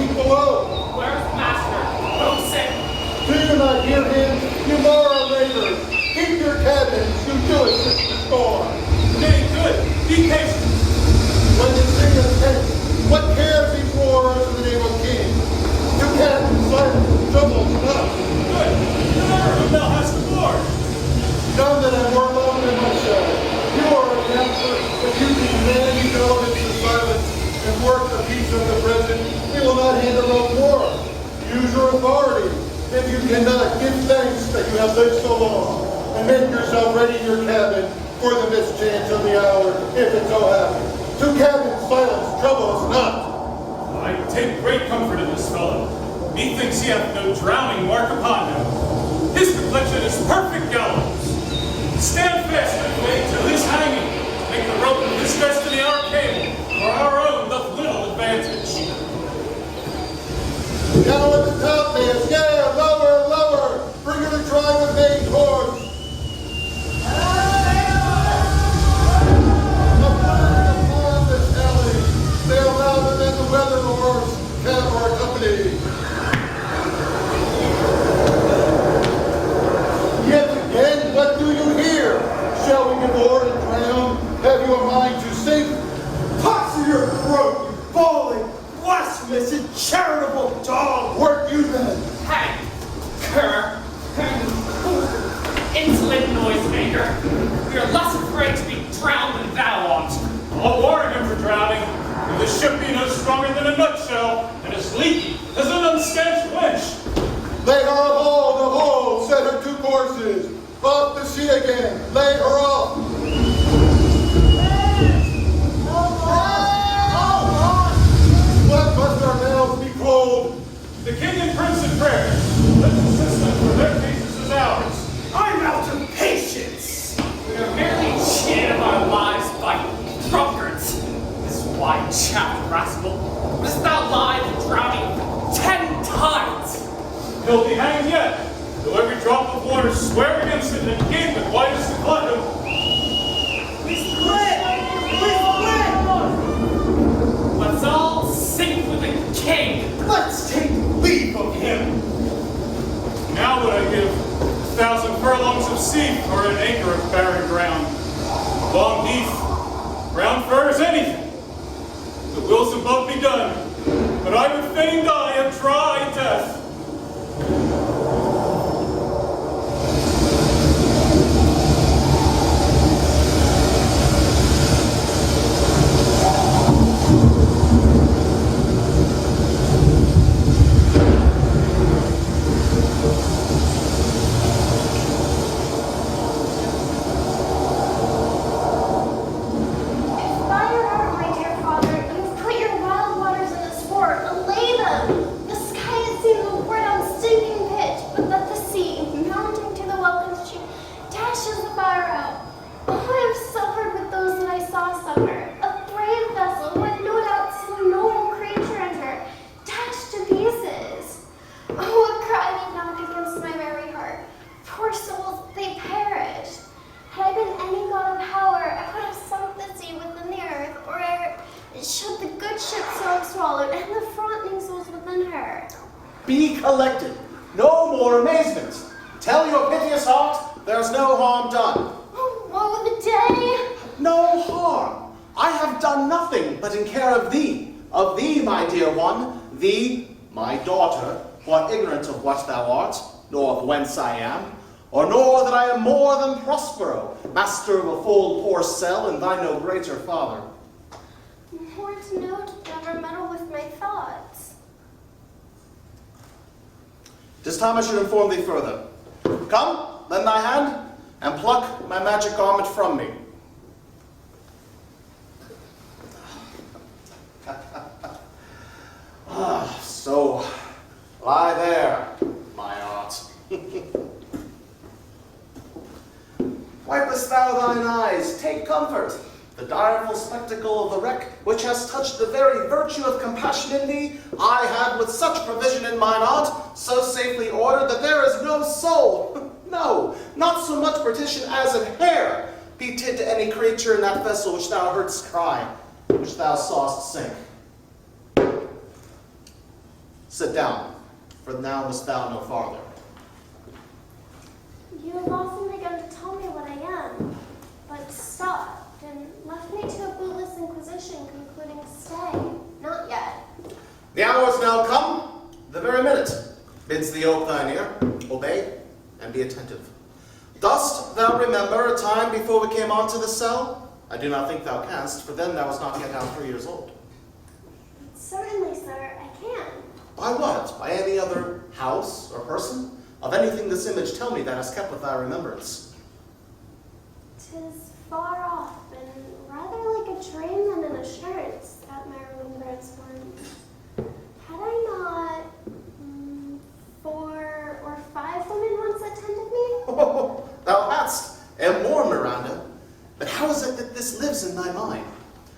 keep below. Where's Master? Don't say. Do you not hear him? You moral laborers. Keep your cabins. You do it with the storm. Nay, good. Be patient. When you sing a tent, what cares these roars in the name of King? You can't be silent. Trouble not. Good. Remember who thou hast aboard. None that have more love than myself. You are a counselor, but you demand elements of silence and work the peace of the present. We will not handle no more. Use your authority. If you cannot, give thanks that you have lived so long, and make yourself ready in your cabin for the mischance of the hour, if it so happen. To cabin silence trouble us not. I take great comfort in this fellow. Methinks he hath no drowning mark upon him. His complexion is perfect gallows. Stand fast and wait till his hanging. Make the rope of his destiny our cable, for our own doth little advantage. Down at the top, man. Yeah, lower, lower. Bring her to drive the main horse. Upon this alley, they are louder than the weather horse can our company. Yet again, what do you hear? Shall we board and drown? Have you a mind to sink? Pox in your throat, you bawling, blasphemous, and charitable dog! Work you then. Hang! Cur! Insolent noisemaker! We are less afraid to be drowned than thou art. I'll warn him for drowning. If the ship be no stronger than a nutshell, and as leaky as an unstanched winch. Lay her off, the hull, set her 2 courses. Off to sea again, lay her off. What must our mouths be called? The king and prince in prayer. Let's assist them, for their cases is ours. I'm out of patience! We are merely cheated of our lives by drunkards. This wide-chapped rascal, wouldst thou lie to drowning 10 times? He'll be hanged yet. Though every drop of water swear against it and gape at widest to glut him. We split! We split! Let's all sink with the king. Let's take leave of him! Now would I give 1,000 furlongs of sea for an acre of barren ground. Long heath, brown furs, anything. The will's above me done, but I would fain die a dry death. Be collected. No more amazement. Tell your piteous heart there's no harm done. Oh, woe the day! No harm. I have done nothing but in care of thee, my dear one, thee, my daughter, who art ignorant of what thou art, nor of whence I am, or nor that I am more than Prospero, master of a full poor cell, and thy no greater father. More to note, never meddle with my thoughts. 'Tis time I should inform thee further. Come, lend thy hand, and pluck my magic garment from me. So, lie there, my art. Wipest thou thine eyes, take comfort. The direful spectacle of the wreck, which has touched the very virtue of compassion in thee, I have with such provision in mine art, so safely ordered that there is no soul, no, not so much partition as an hair, be tid to any creature in that vessel which thou heardst cry, which thou sawest sink. Sit down, for now must thou no farther. You have often begun to tell me what I am, but stopped and left me to a bootless inquisition concluding stay. Not yet. The hour is now come, the very minute. Bids thee ope thine ear, obey, and be attentive. Dost thou remember a time before we came onto the cell? I do not think thou canst, for then thou was not yet out 3 years old. Certainly, sir, I can. By what? By any other house or person? Of anything this image tell me that has kept with thy remembrance. 'Tis far off and rather like a dream than an assurance that my remembrance once. Had I not 4 or 5 women once attended me? Oh, thou hadst, and more, Miranda. But how is it that this lives in thy mind?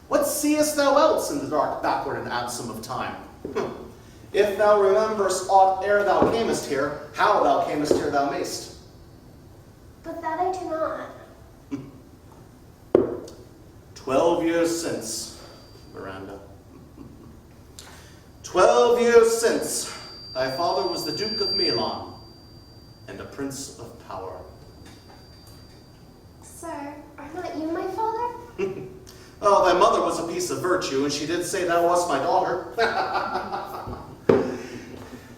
What seest thou else in the dark backward and absent of time? If thou rememberest aught ere thou camest here, how thou camest here thou mayst. But that I do not. 12 years since, Miranda. 12 years since, thy father was the Duke of Milan, and a prince of power. Sir, are not you my father? Oh, thy mother was a piece of virtue, and she did say thou wast my daughter.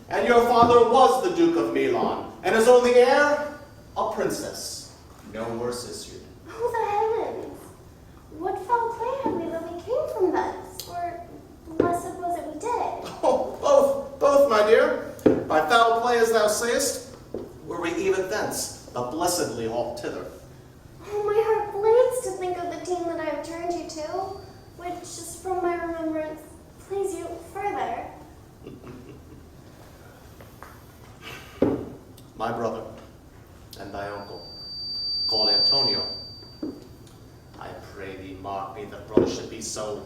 And your father was the Duke of Milan, and his only heir, a princess. No worse issued. Oh, the heavens! What foul play have we that we came from thence? Or blessed was it we did? Oh, both, my dear. By foul play, as thou sayest, were we even thence, but blessedly all thither. Oh, my heart bleeds to think of the team that I have turned you to, which is from my remembrance please you further. My brother and thy uncle, called Antonio. I pray thee mark me that brother should be so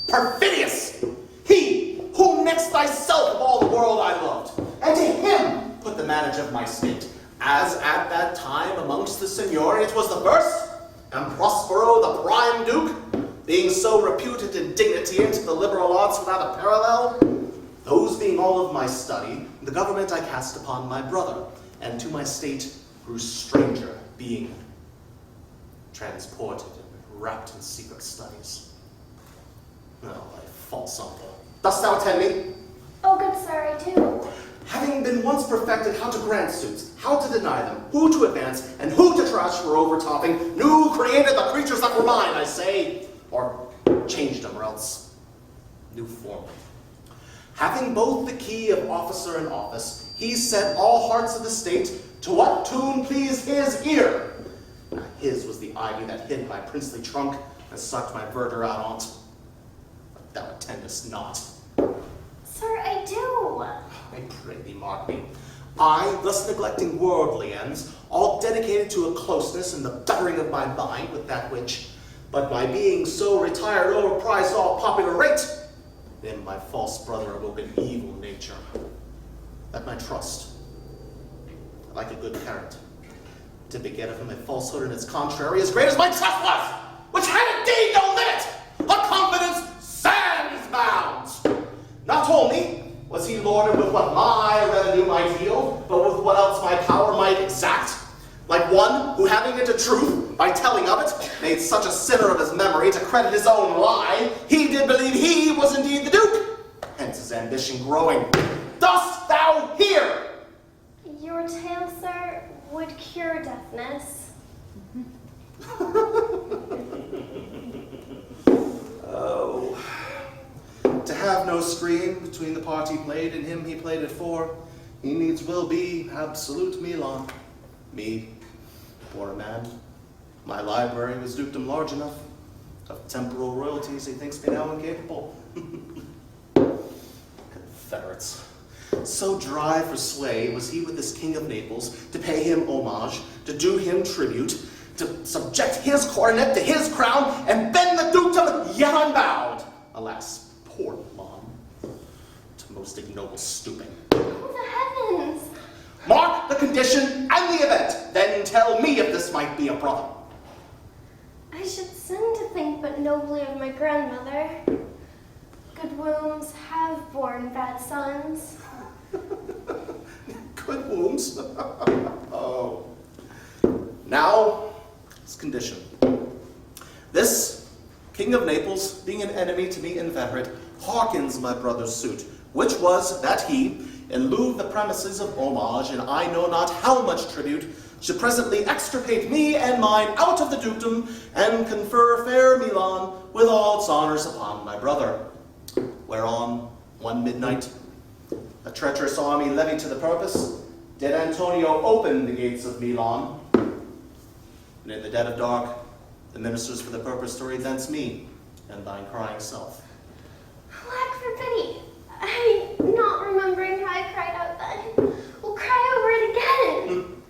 perfidious. He, whom next thyself of all the world I loved, and to him put the manage of my state, as at that time amongst the Signori it was the first, and Prospero the prime duke, being so reputed in dignity and to the liberal arts without a parallel. Those being all of my study, the government I cast upon my brother, and to my state grew stranger, being transported and wrapped in secret studies. Oh, thy false uncle. Dost thou attend me? Oh, good sir, I do. Having been once perfected how to grant suits, how to deny them, who to advance, and who to trash for overtopping, new created the creatures that were mine, I say, or changed them, or else new form. Having both the key of officer and office, he set all hearts of the state to what tune pleased his ear. Now, his was the ivy that hid my princely trunk and sucked my verdure out on't. But thou attendest not. Sir, I do. I pray thee mark me. I, thus neglecting worldly ends, all dedicated to a closeness in the bettering of my mind with that which, but by being so retired overprized all popular rate, then my false brother awoke an evil nature. That my trust, like a good parent, to beget of him a falsehood in its contrary as great as my trust was, which had indeed no limit, a confidence sans bounds. Not only was he lorded with what my revenue might yield, but with what else my power might exact, like one who, having into truth, by telling of it, made such a sinner of his memory to credit his own lie, he did believe he was indeed the Duke, hence his ambition growing. Dost thou hear? Your tale, sir, would cure deafness. Oh, to have no screen between the part he played and him he played it for, he needs will be absolute Milan. Me, poor man, my library was dukedom large enough. Of temporal royalties he thinks me now incapable. Confederates. So dry for sway was he with this king of Naples, to pay him homage, to do him tribute, to subject his coronet to his crown, and bend the dukedom yet unbowed. Alas, poor Milan, to most ignoble stooping. Oh, the heavens! Mark the condition and the event, then tell me if this might be a brother. I should sin to think but nobly of my grandmother. Good wombs have borne bad sons. Good wombs. Oh. Now, his condition. This, King of Naples, being an enemy to me inveterate, hearkens my brother's suit, which was that he, in lieu of the premises of homage, and I know not how much tribute, should presently extirpate me and mine out of the dukedom, and confer fair Milan with all its honors upon my brother. Whereon, one midnight, a treacherous army levied to the purpose, did Antonio open the gates of Milan, and in the dead of dark, the ministers for the purpose hurried thence me, and thine crying self. Lack for pity. I'm not remembering how I cried out then. We'll cry over it again.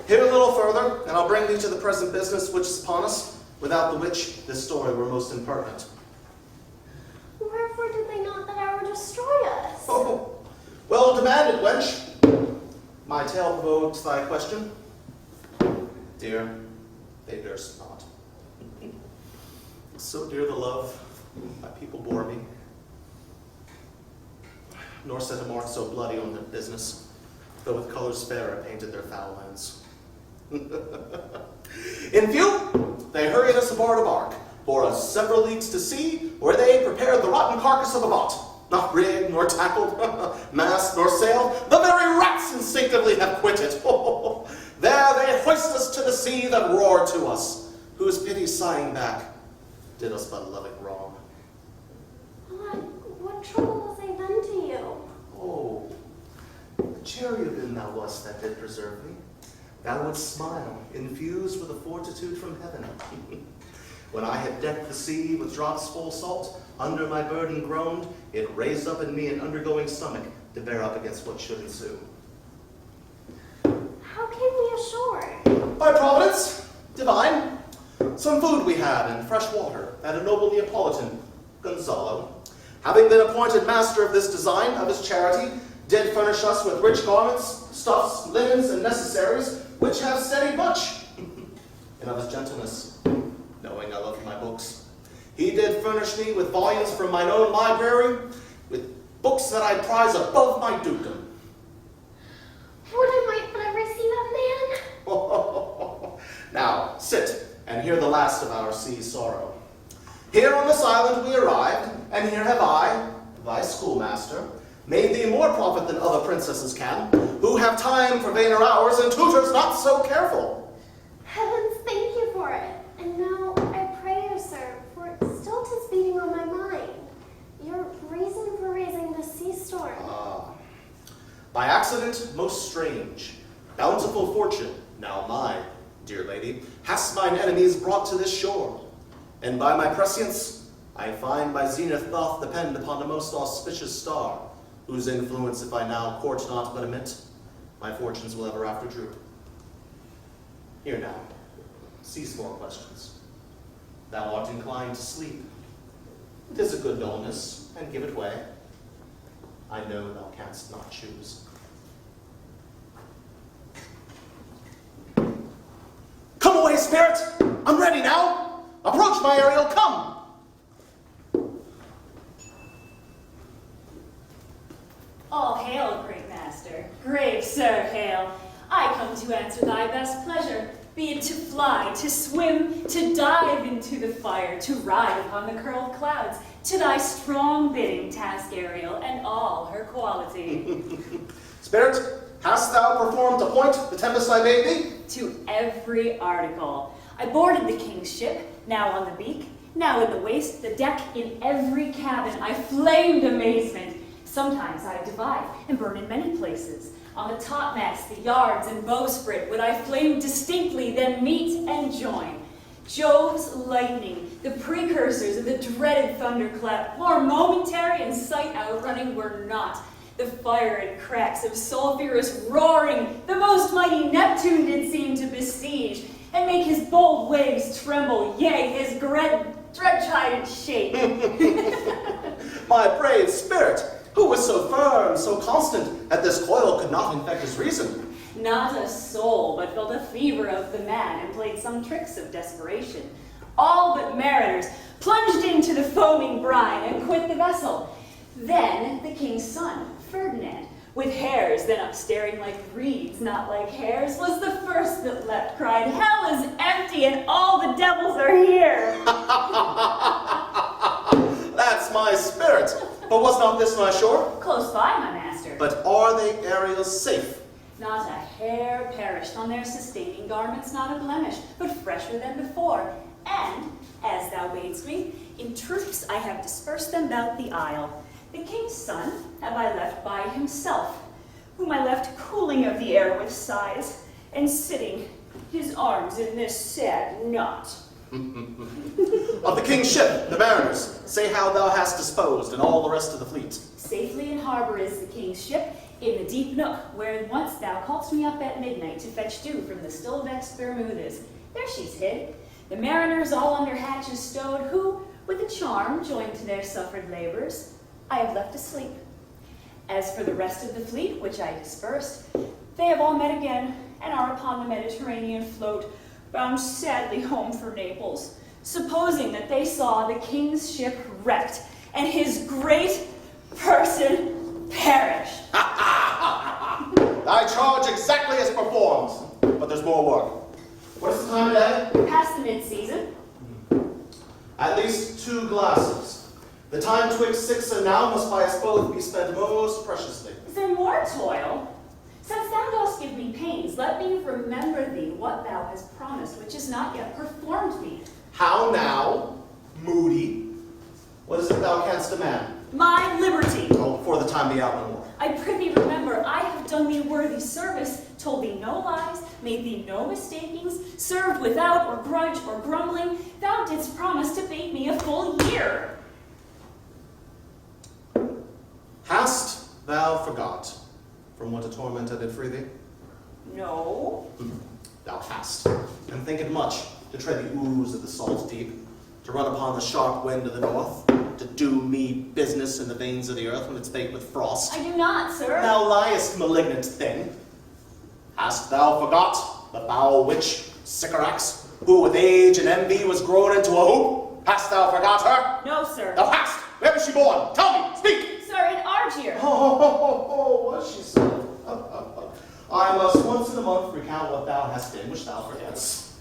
Here a little further, and I'll bring thee to the present business which is upon us, without the which this story were most impertinent. Wherefore did they not that hour destroy us? Oh, well demanded, wench. My tale provokes thy question. Dear, they durst not. So dear the love my people bore me, nor set a mark so bloody on their business, though with colors fairer painted their foul lands. In few, they hurried us aboard a bark, bore us several leagues to sea, where they prepared the rotten carcass of a bot, not rigged, nor tackled, mast, nor sail, the very rats instinctively have quitted. There they hoist us to the sea that roared to us, whose pity sighing back did us but loving wrong. What trouble was I then to you? Oh, the cherubim thou wast that did preserve me. Thou wouldst smile, infused with a fortitude from heaven. When I had decked the sea with drops full salt, under my burden groaned, it raised up in me an undergoing stomach to bear up against what should ensue. How came we ashore? By providence, divine, some food we had and fresh water at a noble Neapolitan, Gonzalo, having been appointed master of this design of his charity, did furnish us with rich garments, stuffs, linens, and necessaries, which have steadied much. And of his gentleness, knowing I love my books, he did furnish me with volumes from mine own library, with books that I prize above my dukedom. Would I might but ever see that man? Now, sit and hear the last of our sea sorrow. Here on this island we arrived, and here have I, thy schoolmaster, made thee more profit than other princesses can, who have time for vainer hours and tutors not so careful. Heavens, thank you for it. And now I pray you, sir, for still 'tis beating on my mind, your reason for raising the sea storm. By accident most strange, bountiful fortune, now mine, dear lady, hast mine enemies brought to this shore, and by my prescience I find my zenith doth depend upon a most auspicious star, whose influence if I now court not but omit, my fortunes will ever after droop. Here now, cease more questions. Thou art inclined to sleep. 'Tis a good dullness, and give it way. I know thou canst not choose. Come away, spirit! I'm ready now! Approach, my Ariel, come! All hail, great master. Grave sir, hail. I come to answer thy best pleasure, be it to fly, to swim, to dive into the fire, to ride upon the curled clouds, to thy strong bidding, task Ariel, and all her quality. Spirit, hast thou performed to point the Tempest I bade thee? To every article. I boarded the king's ship, now on the beak, now in the waist, the deck, in every cabin. I flamed amazement. Sometimes I divide and burn in many places. On the topmasts, the yards, and bowsprit would I flame distinctly, then meet and join. Jove's lightning, the precursors of the dreaded thunderclap, more momentary and sight outrunning were not. The fire and cracks of sulphurous roaring, the most mighty Neptune did seem to besiege, and make his bold waves tremble, yea, his dredge-hided shake. My brave spirit, who was so firm, so constant, that this coil could not infect his reason? Not a soul but felt a fever of the mad and played some tricks of desperation. All but mariners plunged into the foaming brine and quit the vessel. Then the king's son, Ferdinand, with hairs then up staring like reeds, not like hairs, was the first that leapt, cried, "Hell is empty and all the devils are here." That's my spirit. But was not this my shore? Close by, my master. But are they areas safe? Not a hair perished on their sustaining garments, not a blemish, but fresher than before. And, as thou badest me, in troops I have dispersed them about the isle. The king's son have I left by himself, whom I left cooling of the air with sighs, and sitting his arms in this sad knot. Of the king's ship, the mariners, say how thou hast disposed, and all the rest of the fleet. Safely in harbor is the king's ship, in the deep nook, where once thou calledst me up at midnight to fetch dew from the still-vexed Bermudas. There she's hid. The mariners all under hatches stowed, who, with a charm joined to their suffered labors, I have left asleep. As for the rest of the fleet, which I dispersed, they have all met again, and are upon the Mediterranean float, bound sadly home for Naples, supposing that they saw the king's ship wrecked, and his great person perish. Thy charge exactly as performed, but there's more work. What is the time of day? Past the mid-season. At least 2 glasses. The time twixt 6 and now must by us both be spent most preciously. Is there more toil? Since thou dost give me pains, let me remember thee what thou hast promised, which is not yet performed me. How now, moody? What is it thou canst demand? My liberty. Oh, before the time be out no more. I prithee remember, I have done thee worthy service, told thee no lies, made thee no mistakings, served without or grudge or grumbling. Thou didst promise to bake me a full year. Hast thou forgot from what a torment I did free thee? No. Thou hast, and think it much to tread the ooze of the salt deep, to run upon the sharp wind of the north, to do me business in the veins of the earth when it's baked with frost. I do not, sir. Thou liest, malignant thing. Hast thou forgot the foul witch, Sycorax, who with age and envy was grown into a hoop? Hast thou forgot her? No, sir. Thou hast! Where was she born? Tell me! Speak! Sir, in Argier. Oh, was she so? I must once in a month recount what thou hast been, which thou forgetst.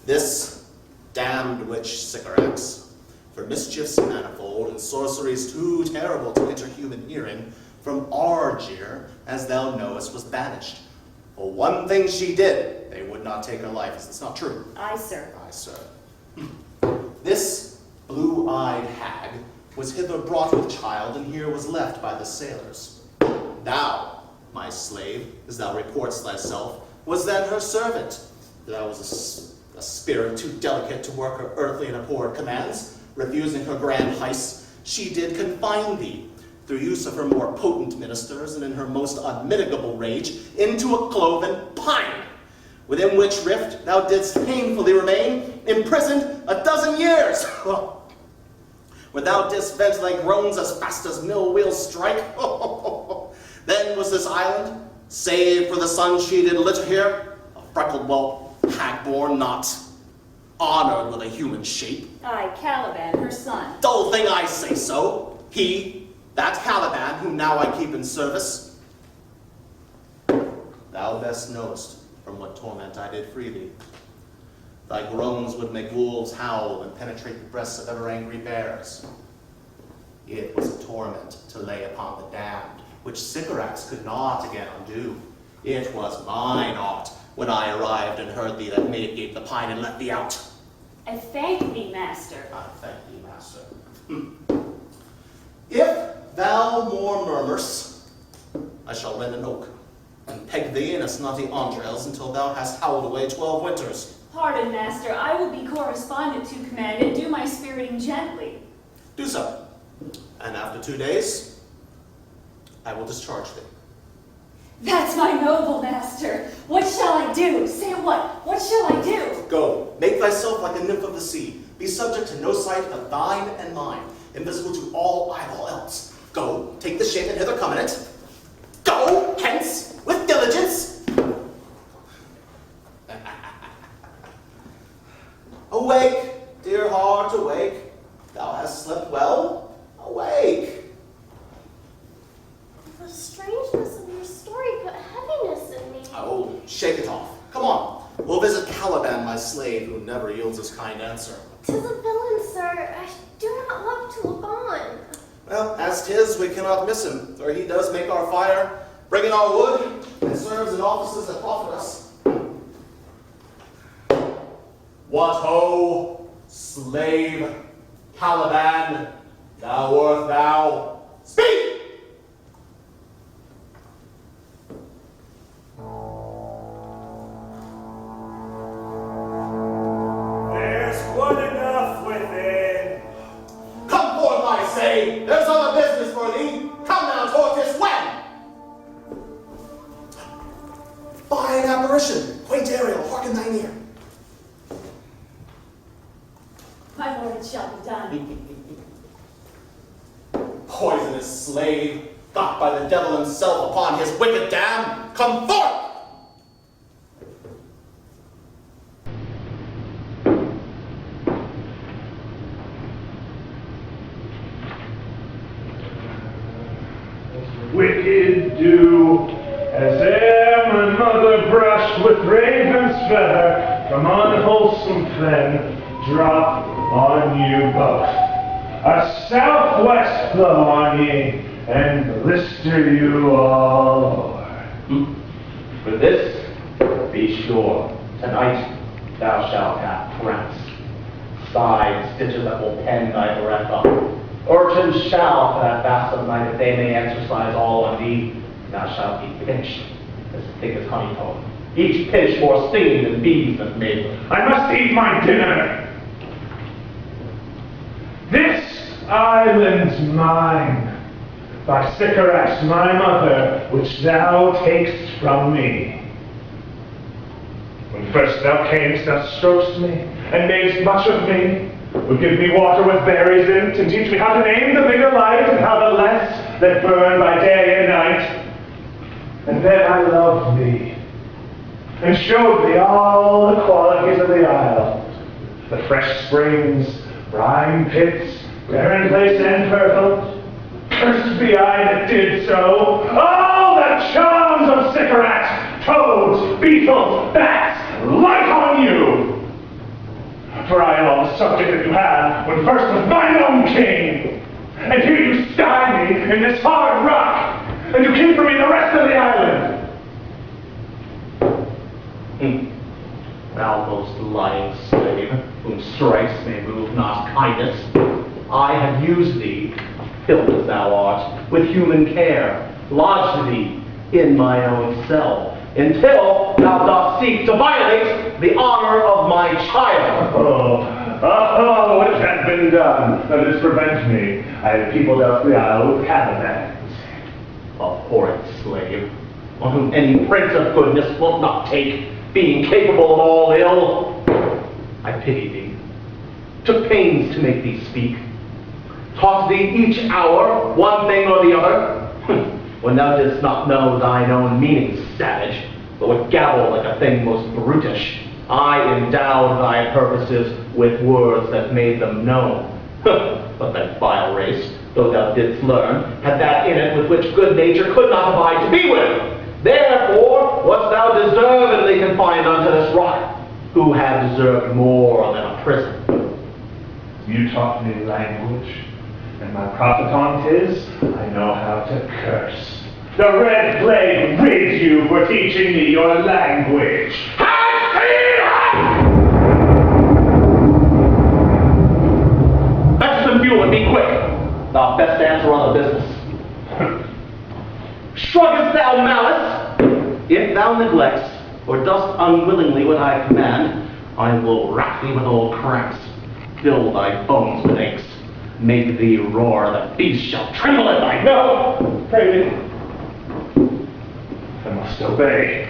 This damned witch Sycorax, for mischiefs manifold and sorceries too terrible to enter human hearing, from Argier, as thou knowest, was banished. For one thing she did, they would not take her life. Is this not true? Aye, sir. Aye, sir. This blue-eyed hag was hither brought with child, and here was left by the sailors. Thou, my slave, as thou reportst thyself, was then her servant. Thou was a spirit too delicate to work her earthly and abhorred commands. Refusing her grand heists, she did confine thee, through use of her more potent ministers, and in her most unmitigable rage, into a cloven pine, within which rift thou didst painfully remain, imprisoned 12 years. Where thou didst vent thy groans as fast as mill wheels strike. Then was this island, save for the sun she did litter here, a freckled whelp, hag-born, not honored with a human shape. Aye, Caliban, her son. Dull thing, I say so. He, that Caliban, whom now I keep in service. Thou best knowest from what torment I did free thee. Thy groans would make wolves howl and penetrate the breasts of ever angry bears. It was a torment to lay upon the damned, which Sycorax could not again undo. It was mine art, when I arrived and heard thee, that made gape the pine and let thee out. I thank thee, master. I thank thee, master. If thou more murmurs, I shall rend an oak, and peg thee in its knotty entrails until thou hast howled away 12 winters. Pardon, master, I will be correspondent to command and do my spiriting gently. Do so, and after 2 days, I will discharge thee. That's my noble master. What shall I do? Say what? What shall I do? Go, make thyself like a nymph of the sea. Be subject to no sight but thine and mine, invisible to all eyeball else. Go, take the shape and hither come in it. Go, hence, with diligence. Awake, dear heart, awake. Thou hast slept well. Awake. The strangeness of your story put heaviness in me. Oh, shake it off. Come on. We'll visit Caliban, my slave, who never yields his kind answer. 'Tis a villain, sir. I do not love to look on. Well, as 'tis, we cannot miss him, for he does make our fire, bring in our wood, and serves in offices that profit us. What ho, slave Caliban, thou art thou? Speak! There's blood enough within. Come forth, I say! There's other business for thee! Come now, tortoise, when? By an apparition, quaint Ariel, hearken thine ear. My lord, it shall be done. Poisonous slave, got by the devil himself upon his wicked dam, come forth! Wicked dew, as ere my mother brushed with raven's feather from unwholesome fen, drop on you both. A southwest blow on ye, and blister you all over. For this, be sure, tonight thou shalt have prints, side stitches that will pen thy breath up. Urchins shall, for that vast night, that they may exercise all on thee, thou shalt be pinched, as thick as honeycomb. Each pinch more stinging than bees that made them. I must eat my dinner. This island's mine, by Sycorax my mother, which thou takest from me. When first thou camest, thou strokest me, and madest much of me, would give me water with berries in't, and teach me how to name the bigger light, and how the less that burn by day and night. And then I loved thee, and showed thee all the qualities of the isle, the fresh springs, brine pits, barren place and fertile. Cursed be I that did so. All the charms of Sycorax, toads, beetles, bats, light on you! For I am all the subject that you had when first was mine own king. And here you sty me in this hard rock, and you keep from me the rest of the island. Thou most lying slave, whom stripes may move not kindness, I have used thee, filled as thou art, with human care, lodged thee in my own cell, until thou dost seek to violate the honor of my child. What has been done that is prevent me? I have peopled out the isle with caravans. A horrid slave, on whom any prince of goodness will not take, being capable of all ill. I pity thee, took pains to make thee speak, taught thee each hour one thing or the other, when thou didst not know thine own meaning, savage, but would gabble like a thing most brutish. I endowed thy purposes with words that made them known. But that vile race, though thou didst learn, had that in it with which good nature could not abide to be with. Therefore wast thou deservedly confined unto this rock, who had deserved more than a prison. You taught me language, and my profit on 'tis, I know how to curse. The red plague rid you for teaching me your language. Fetch some fuel and be quick. Thou best answer on the business. Shruggest thou malice? If thou neglects, or dost unwillingly what I command, I will rack thee with old cramps, fill thy bones with aches, make thee roar, the beast shall tremble at thy No! Pray me. I must obey.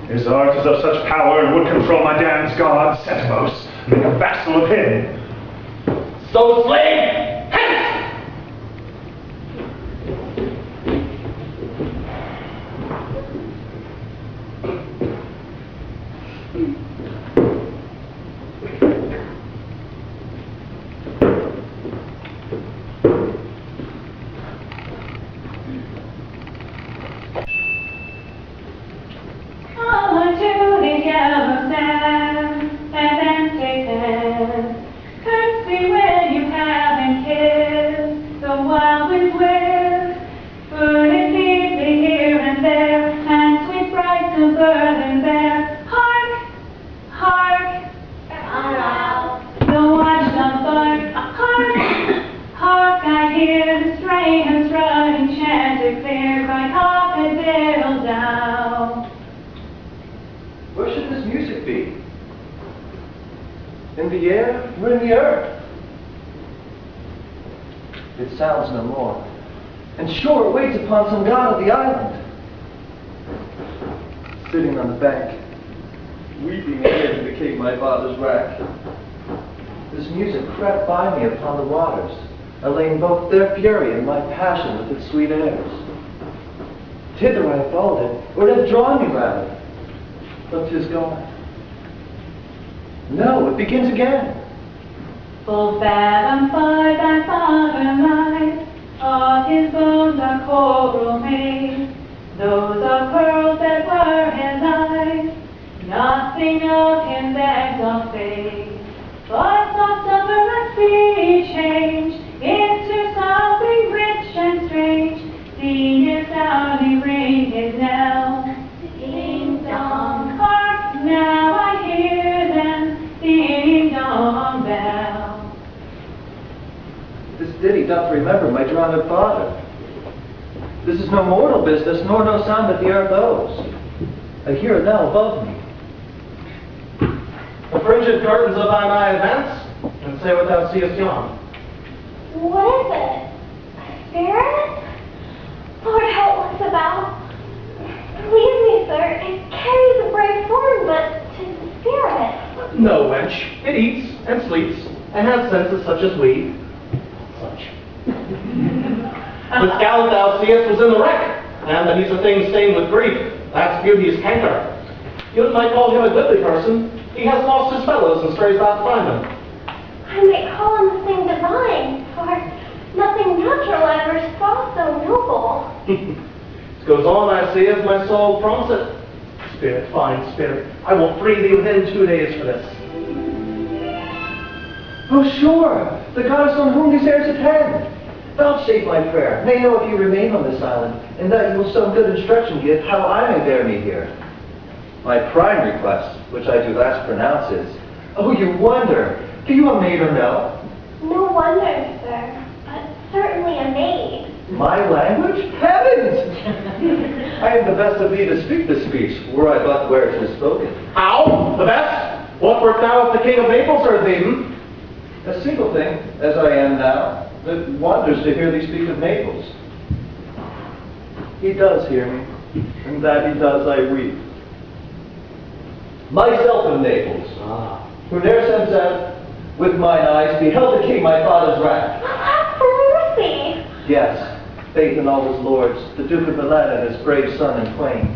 His art is of such power and would control my damned god, Setemos, and make a vassal of him. So, slave, hence! burthen bear. Hark, hark, the watchdog bark. Hark, hark, I hear the stray hens running, chanter clear, cry cock and diddle down. Where should this music be? In the air or in the earth? It sounds no more, and sure it waits upon some god of the island. Sitting on the bank, weeping again to keep my father's wrack. This music crept by me upon the waters, allaying both their fury and my passion with its sweet airs. Thither I have followed it, or it hath drawn me rather, but 'tis gone. No, it begins again. Full fathom far thy father lies, all his bones are coral made. Those are pearls that were his eyes, nothing of him begs or fade. But soft summer must be changed into something rich and strange. Sing his sounding ring his knell. Ding dong, hark, now I hear them, ding dong bell. This ditty doth remember my drowned father. This is no mortal business, nor no sound that the earth owes. I hear it now above me. The fringed curtains of thine eye advance, and say what thou seest yon. What is it? A spirit? Lord, how it looks about. Believe me, sir, it carries a brave form, but 'tis a spirit. No, wench, it eats and sleeps, and has senses such as we. Such. The scout thou seest was in the wreck, and that he's a thing stained with grief. That's beauty's canker. You might call him a goodly person. He has lost his fellows and strays out to find them. I might call him the thing divine, for nothing natural I ever saw so noble. It goes on, I see, as my soul prompts it. Spirit, fine spirit, I will free thee within 2 days for this. Oh, sure, the goddess on whom these airs attend. Vouchsafe my prayer, may know if you remain on this island, and that you will some good instruction give how I may bear me here. My prime request, which I do last pronounce, is, oh, you wonder, do you a maid or no? No wonder, sir, but certainly a maid. My language? Heavens! I am the best of thee to speak this speech, were I but where it is spoken. How? The best? What wert thou if the king of Naples heard thee, hmm? A single thing, as I am now, that wonders to hear thee speak of Naples. He does hear me, and that he does I weep. Myself in Naples, who ne'er since have, with mine eyes, beheld the king my father's wrath. Ask for mercy. Yes, faith in all his lords, the Duke of Milan and his brave son and twain.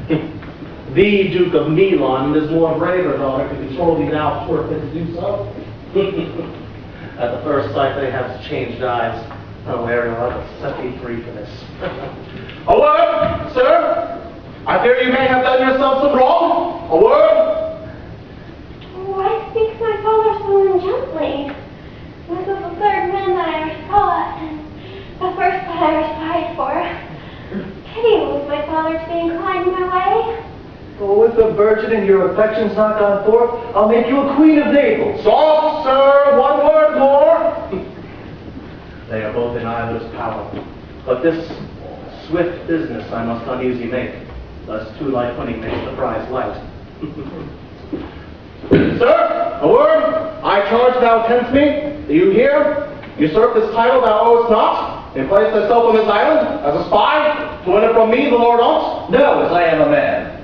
The Duke of Milan and his more braver daughter to control thee now, twere fit to do so. At the first sight they have changed eyes. Oh, Ariel, I will set thee free for this. A word, sir! I fear you may have done yourself some wrong. A word! Why speaks my father so ungently? This is the third man that I ever saw, and the first that I ever sighed for. Pity was my father to be inclined my way. Oh, if the virgin and your affections not gone forth, I'll make you a queen of Naples. Soft, sir, one word more. They are both in either's power. But this swift business I must uneasy make, lest too light honey makes the prize light. Sir, a word. I charge thou tempt me. Do you hear? Usurp this title thou owest not, and place thyself on this island as a spy to win it from me, the Lord on't? No, as I am a man.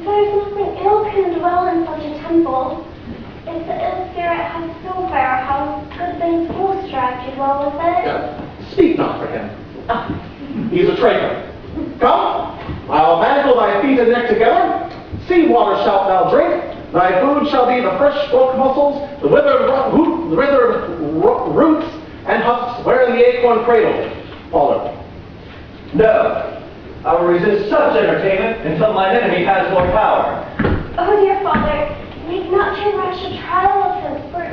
There's nothing ill can dwell in such a temple. If the ill spirit has so fair a house, good things will strive to dwell with it. Speak not for him. He's a traitor. Come, I'll manacle thy feet and neck together. Sea water shalt thou drink. Thy food shall be the fresh broke mussels, the withered roots and husks wherein the acorn cradled. Father. No, I will resist such entertainment until mine enemy has more power. Oh, dear father, make not too rash a trial of him, for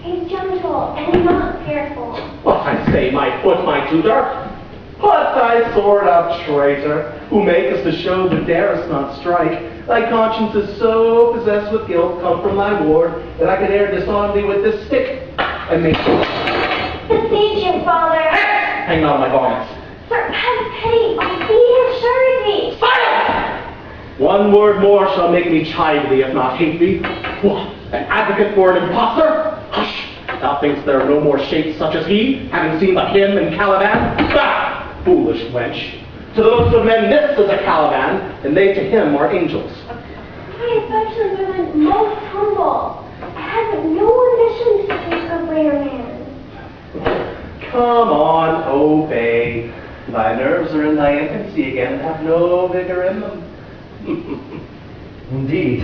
he's gentle and not fearful. What I say, my foot, my tutor? Put thy sword up, traitor, who makest a show but darest not strike. Thy conscience is so possessed with guilt, come from thy ward, that I could e'er disarm thee with this stick, and make Beseech you, father. hang on my garments. Sir, have pity. I'll be your surety. Silence! One word more shall make me chide thee, if not hate thee. What? An advocate for an impostor? Hush! Thou thinkst there are no more shapes such as he, having seen but him in Caliban? Bah! Foolish wench. To the most of men this is a Caliban, and they to him are angels. My affections are then most humble. I have no ambition to take a greater man. Come on, obey. Thy nerves are in thy infancy again and have no vigor in them. Indeed,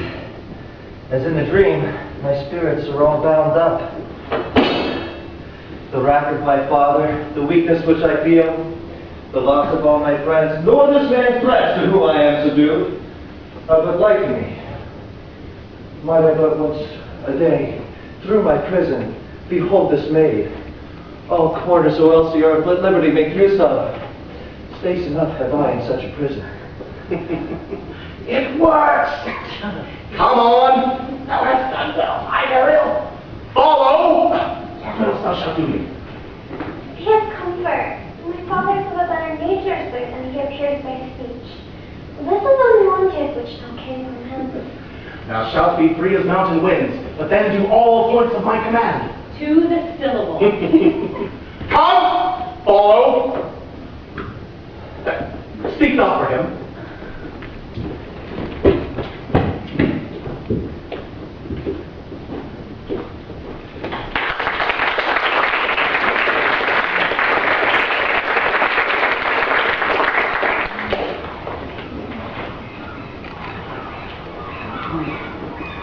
as in a dream, my spirits are all bound up. The wrath of my father, the weakness which I feel, the loss of all my friends, nor this man's threats to whom I am subdued, are but light to me. Might I but once a day, through my prison, behold this maid, all corners or else the earth let liberty make use of. Space enough have I in such a prison. It works! Come on! Thou hast done well, I Ariel. Follow! What else thou shalt do me? He has comfort. My father is of a better nature, sir, than he appears by speech. This is unwanted which now came from him. Thou shalt be free as mountain winds, but then do all points of my command. To the syllable. Come! Follow! Speak not for him.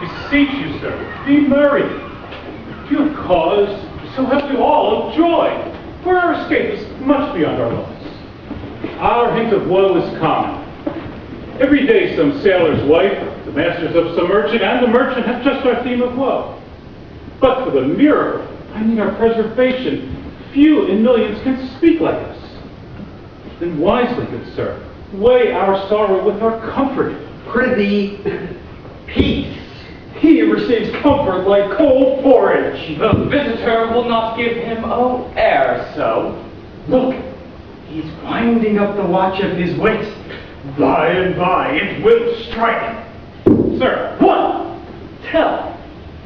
Beseech you, sir, be merry. If you have cause, so have we all of joy, for our escape is much beyond our loss. Our hint of woe is common. Every day some sailor's wife, the masters of some merchant, and the merchant have just our theme of woe. But for the miracle, I mean our preservation, few in millions can speak like us. Then wisely, good sir, weigh our sorrow with our comfort. Prithee, peace. He receives comfort like cold porridge. The visitor will not give him air so. Look, he's winding up the watch of his wit. By and by it will strike. Sir, what? Tell.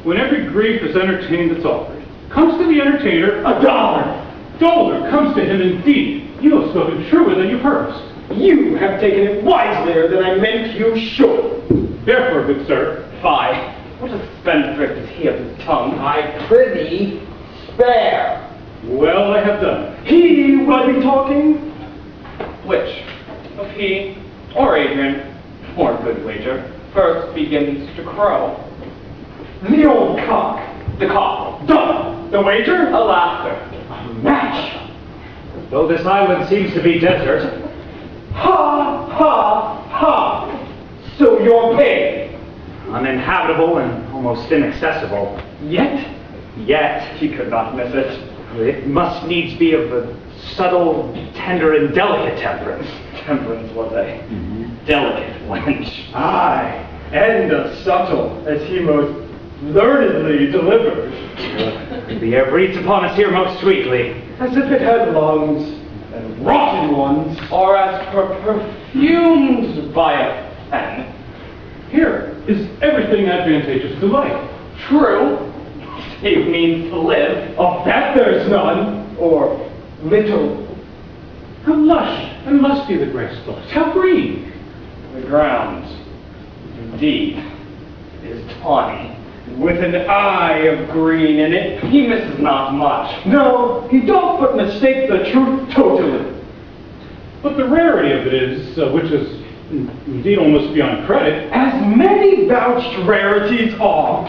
When every grief is entertained that's offered, comes to the entertainer $1. Dolor comes to him indeed. You have spoken truer than you purposed. You have taken it wiselier than I meant you should. Therefore, good sir, Fie, what a spendthrift is he of his tongue. I prithee, spare. well, I have done. He will be talking. Which of he or Adrian, or good wager, first begins to crow? The old cock. The cock. Done. The wager? A laughter. A match. Though this island seems to be desert, Ha, ha, ha. So you're paid. uninhabitable and almost inaccessible, Yet? yet He could not miss it. it must needs be of a subtle, tender, and delicate temperance. Temperance was a delicate wench. Aye, and subtle, as he most learnedly delivered. The air breathes upon us here most sweetly. As if it had lungs, and rotten ones. Or as perfumed by a pen. Here is everything advantageous to life. True. He means to live. Of that there's none, or little. How lush and lusty the grass looks. How green. The ground, indeed, is tawny, with an eye of green in it. He misses not much. No, he don't but mistake the truth totally. But the rarity of it is, which is indeed almost beyond credit, As many vouched rarities are.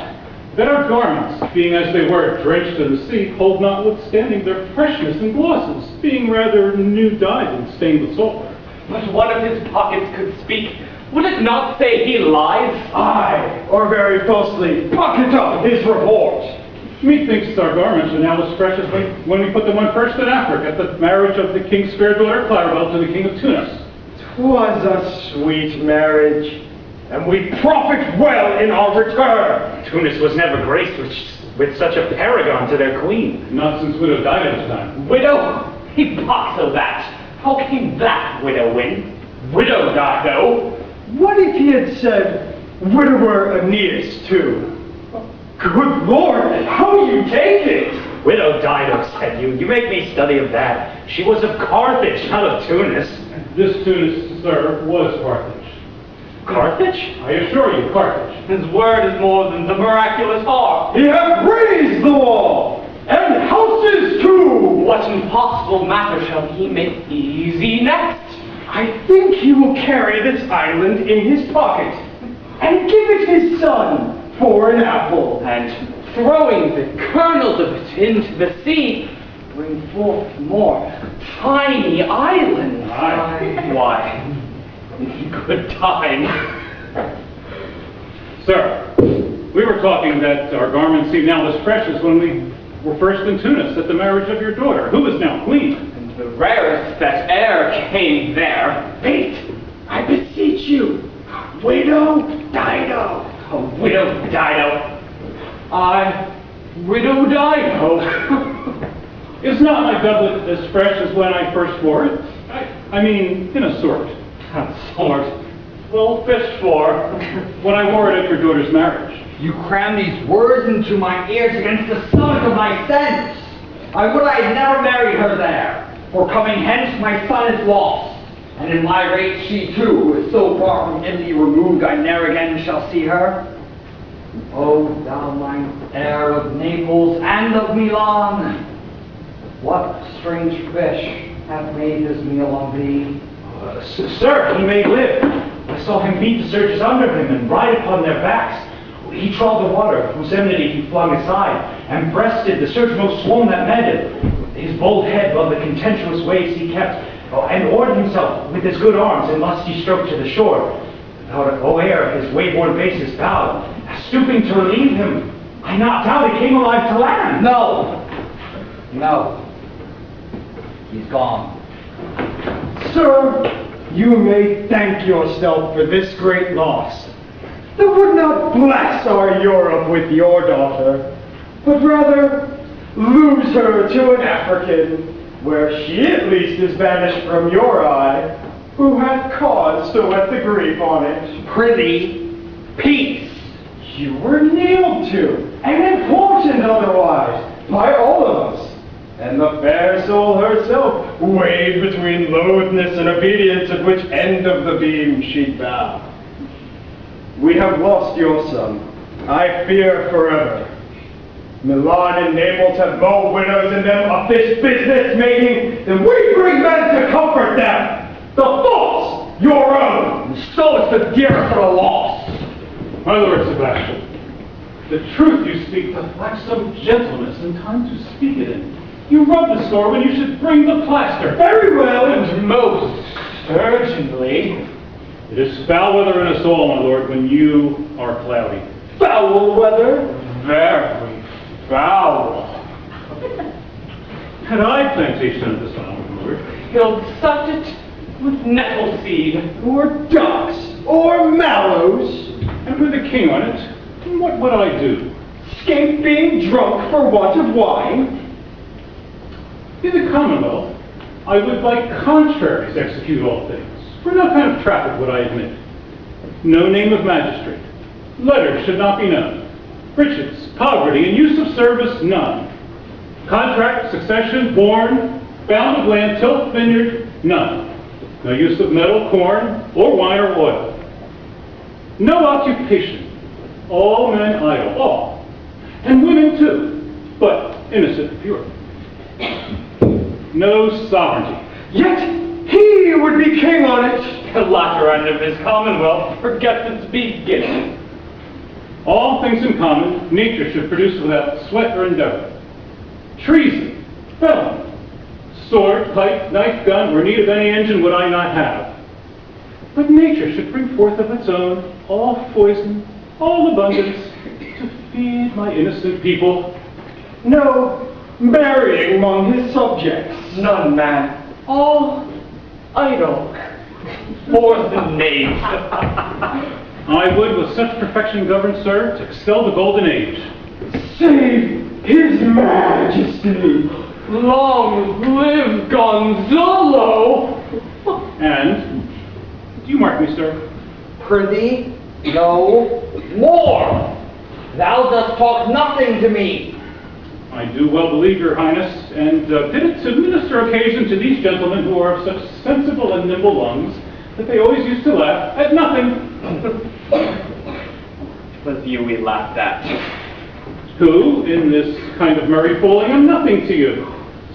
that our garments, being as they were drenched in the sea, hold notwithstanding their freshness and glosses, being rather new dyed and stained with sulphur. But one of his pockets could speak. Would it not say he lies? Aye, or very falsely pocket up his report. Methinks our garments are now as fresh as when we put them on first in Africa at the marriage of the king's fair daughter Claribel to the king of Tunis. 'Twas a sweet marriage, and we profit well in our return. Tunis was never graced with such a paragon to their queen. Not since widow Dido's time. Widow? He boxed that. How came that widow win? Widow Dido? What if he had said widower Aeneas too? Good Lord, how you take it! Widow Dido, said you. You make me study of that. She was of Carthage, not of Tunis. This Tunis, sir, was Carthage. Carthage? I assure you, Carthage. His word is more than the miraculous harp. He hath raised the wall, and houses too! What impossible matter shall he make easy next? I think he will carry this island in his pocket, and give it his son for an apple. And throwing the kernels of it into the sea, bring forth more tiny islands. Aye. Why? Good time. Sir, we were talking that our garments seem now as fresh as when we were first in Tunis at the marriage of your daughter, who is now queen. And the rarest that e'er came there. Wait, I beseech you, Widow Dido. Oh, Widow Dido. I, Widow Dido. Is not my doublet as fresh as when I first wore it? I mean, in a sort. Sort. Well, fished for. When I wore it at your daughter's marriage. You cram these words into my ears against the stomach of my sense. I would I had never married her there, for coming hence my son is lost, and in my rage she too is so far from Italy removed I ne'er again shall see her. O thou mine heir of Naples and of Milan, what strange fish hath made this meal on thee? Sir, he may live. I saw him beat the surges under him and ride upon their backs. He trod the water, whose enmity he flung aside, and breasted the surge most swoln that met him. His bold head above the contemptuous waves he kept, and oared himself with his good arms in lusty stroke to the shore. Without o'er his wayworn bases bowed, stooping to relieve him, I knocked out he came alive to land. No! No. He's gone. Sir, you may thank yourself for this great loss. That would not bless our Europe with your daughter, but rather lose her to an African, where she at least is banished from your eye, who hath cause to let the grief on it. Prithee, peace. You were kneeled to, and importuned otherwise, by all of us. And the fair soul herself weighed between loathness and obedience, at which end of the beam she'd bow. We have lost your son, I fear forever. Milan and Naples have more widows in them of this business making than we bring men to comfort them. The fault's your own. And so is the dearest of the lost. My lord Sebastian, the truth you speak doth lack some gentleness and time to speak it in. You rub the sore when you should bring the plaster. Very well, and most urgently. It is foul weather in us all, my lord, when you are cloudy. Foul weather? Very foul. Had I plantation of this island, my lord, He'll suck it with nettle seed. Or ducks, or mallows. and with a king on it, what would I do? Escape being drunk for want of wine? In the Commonwealth, I would by contraries execute all things. For no kind of traffic would I admit. No name of magistrate. Letters should not be known. Riches, poverty, and use of service, none. Contract, succession, born, bound of land, tilt, vineyard, none. No use of metal, corn, or wine or oil. No occupation. All men idle, all. And women too, but innocent and pure. No sovereignty. Yet he would be king on it. The latter end of his commonwealth forgets its beginning. All things in common, nature should produce without sweat or endeavor. Treason, felony, sword, pike, knife, gun, or need of any engine would I not have. But nature should bring forth of its own all poison, all abundance, to feed my innocent people. No marrying among his subjects. None, man. All idle. For the knave. I would, with such perfection govern, sir, to excel the golden age. Save his majesty. Long live Gonzalo! And, do you mark me, sir? Prithee, no more. Thou dost talk nothing to me. I do well believe, your highness, and did it to minister occasion to these gentlemen who are of such sensible and nimble lungs, that they always used to laugh at nothing. Was you we laughed at? Who, in this kind of merry fooling, am nothing to you.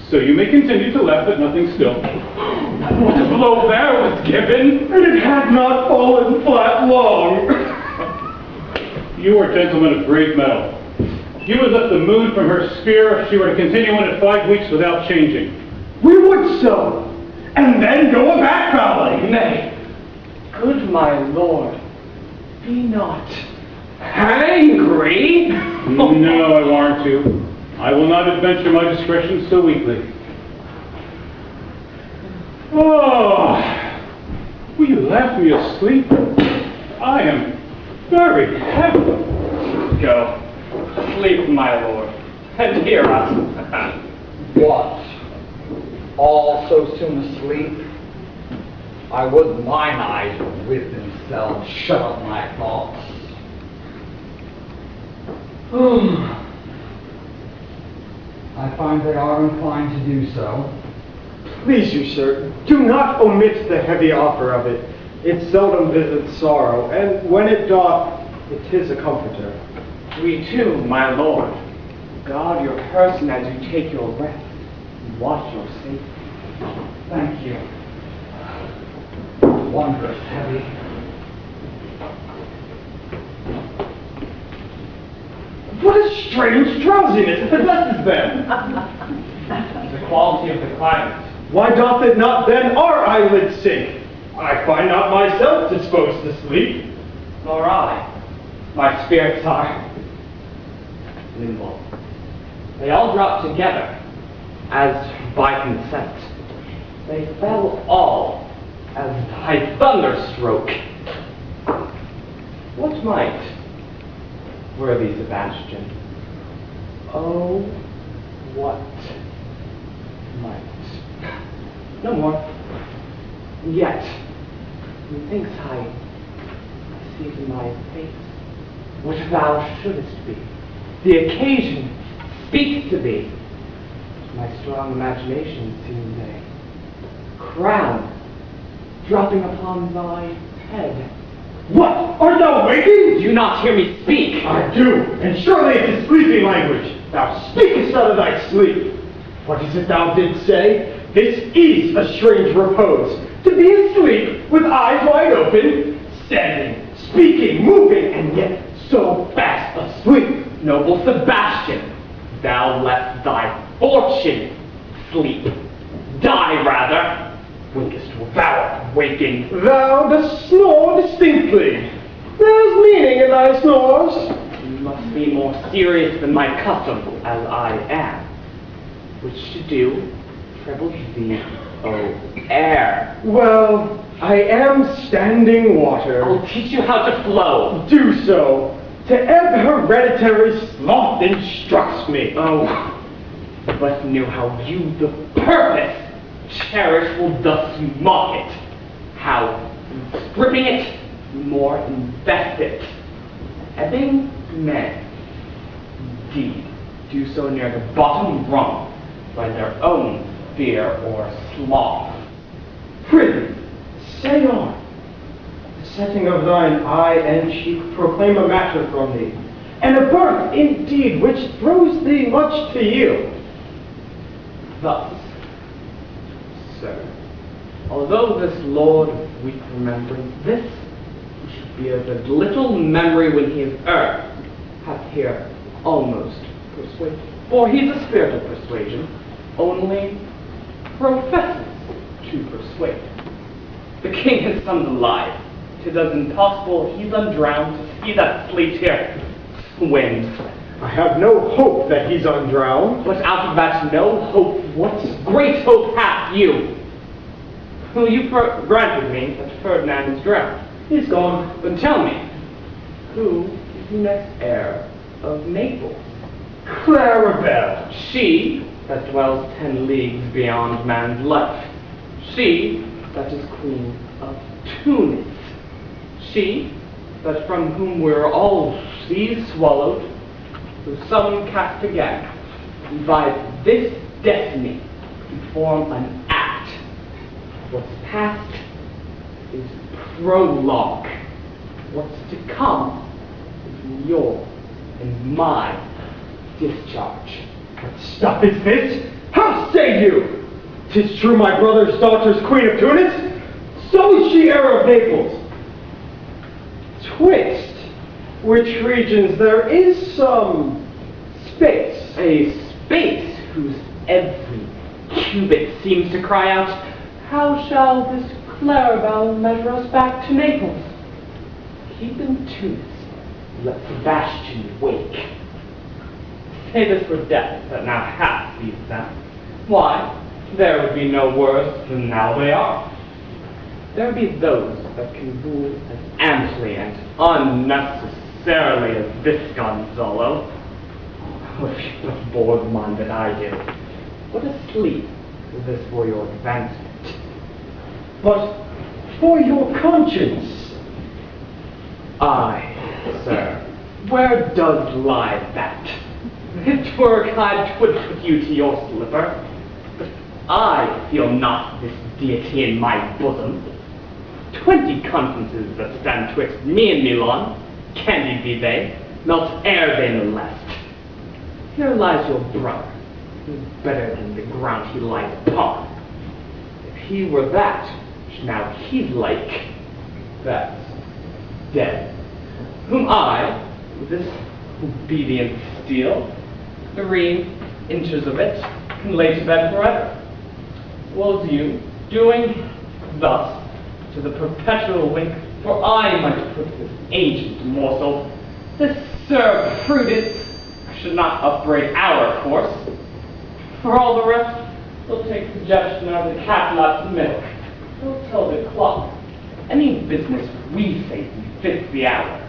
So you may continue to laugh at nothing still. What a blow there was given, and it had not fallen flat long. You are gentlemen of great mettle. You would lift the moon from her spear if she were to continue in it 5 weeks without changing. We would so, and then go a back-volley. Nay, good my lord, be not Angry? No, I warrant you. I will not adventure my discretion so weakly. Oh, will you laugh me asleep? I am very heavy. go. Sleep, my lord, and hear us. What? All so soon asleep? I would mine eyes were with themselves, shut up my thoughts. I find they are inclined to do so. Please you, sir, do not omit the heavy offer of it. It seldom visits sorrow, and when it doth, it is a comforter. We too, my lord, guard your person as you take your rest, and watch your safety. Thank you. Wondrous heavy. What a strange drowsiness possesses them! The quality of the climate. Why doth it not then our eyelids sink? I find not myself disposed to sleep. Nor I. My spirits are nimble. They all dropped together, as by consent. They fell all as by thunderstroke. What might, worthy Sebastian? Oh, what might? No more. Yet, methinks I see in my face what thou shouldest be. The occasion speaks to thee. My strong imagination seems a crown dropping upon thy head. What? Art thou waking? Do you not hear me speak? I do, and surely it is sleeping language. Thou speakest out of thy sleep. What is it thou didst say? This is a strange repose, to be asleep with eyes wide open, standing, speaking, moving, and yet so fast asleep. Noble Sebastian, thou left thy fortune sleep. Die rather, winkest without waking. Thou dost snore distinctly. There is meaning in thy snores. You must be more serious than my custom, as I am. Which to do, troubles thee, O air. Well, I am standing water. I'll teach you how to flow. Do so. To ebb hereditary sloth instructs me. Oh, but knew how you, the purpose, cherish will thus mock it. How, stripping it, more invest it. Ebbing men, indeed, do so near the bottom rung by their own fear or sloth. Prithee, say on. The setting of thine eye and cheek proclaim a matter from thee, and a birth indeed which throws thee much to yield. Thus, sir, although this lord of weak remembrance, this who should be of as little memory when he is earth, hath here almost persuaded. For he's a spirit of persuasion, only professes to persuade. The king has summoned alive. 'Tis as impossible he's undrowned to see that sleeps here swims. I have no hope that he's undrowned. But out of that no hope, what great hope hath you? Well, you granted me that Ferdinand is drowned. He's gone. But tell me, who is the next heir of Naples? Clarabelle. She that dwells 10 leagues beyond man's life. She that is queen of Tunis. She that from whom we're all seas swallowed, who some cast again, and by this destiny to form an act. What's past is prologue. What's to come is your and my discharge. What stuff is this? How say you? 'Tis true my brother's daughter's queen of Tunis, so is she heir of Naples. Twixt which regions there is some space. A space whose every cubit seems to cry out, how shall this Clarabelle measure us back to Naples? Keep in Tunis, let Sebastian wake. Say this for death that now hath seized them. Why, there would be no worse than now they are. There be those that can rule as amply and unnecessarily as this Gonzalo. Oh, if you but bore the mind that I do, what a sleep is this for your advancement. But for your conscience. Aye, sir, where does lie that? If 'twere I twould put you to your slipper, but I feel not this deity in my bosom. 20 consciences that stand twixt me and Milan, candied be they, not ere they molest. Here lies your brother, who's better than the ground he lies upon. If he were that, which now he's like, that's dead. Whom I, with this obedient steel, 3 inches of it, can lay to bed forever. Was you doing thus to the perpetual wink, for I might put this ancient morsel, this Sir Prudence, should not upbraid our course. For all the rest, we'll take suggestion of the cat laps milk. We'll tell the clock any business we say befits the hour.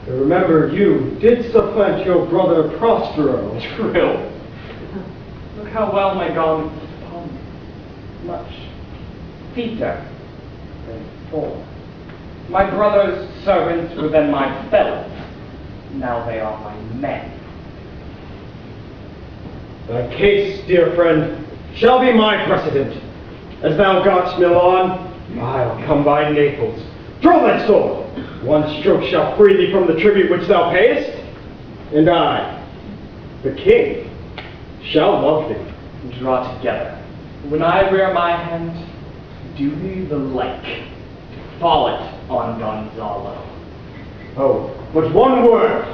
Remember, you did supplant your brother Prospero. True. Look how well my garment is upon me. Much feeter than form. My brother's servants were then my fellows. Now they are my men. The case, dear friend, shall be my precedent. As thou gotst Milan, I'll come by Naples. Draw that sword. One stroke shall free thee from the tribute which thou payest, and I, the king, shall love thee. Draw together. When I rear my hand, do thee the like. Fall it on Gonzalo. Oh, but one word.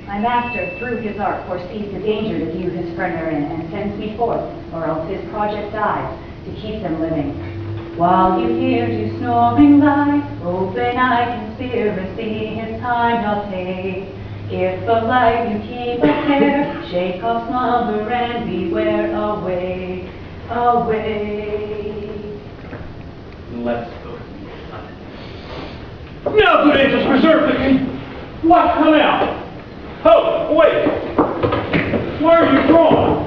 My master, through his art, foresees the danger to you his friend are in, and sends me forth, or else his project dies, to keep them living. While you hear you snoring lie, open-eyed conspiracy his time doth take. If the life you keep a care, shake off slumber and beware, away, away. Let's go. Now, good angels, preserve the king. What? Come out. Oh, wait. Why are you drawn?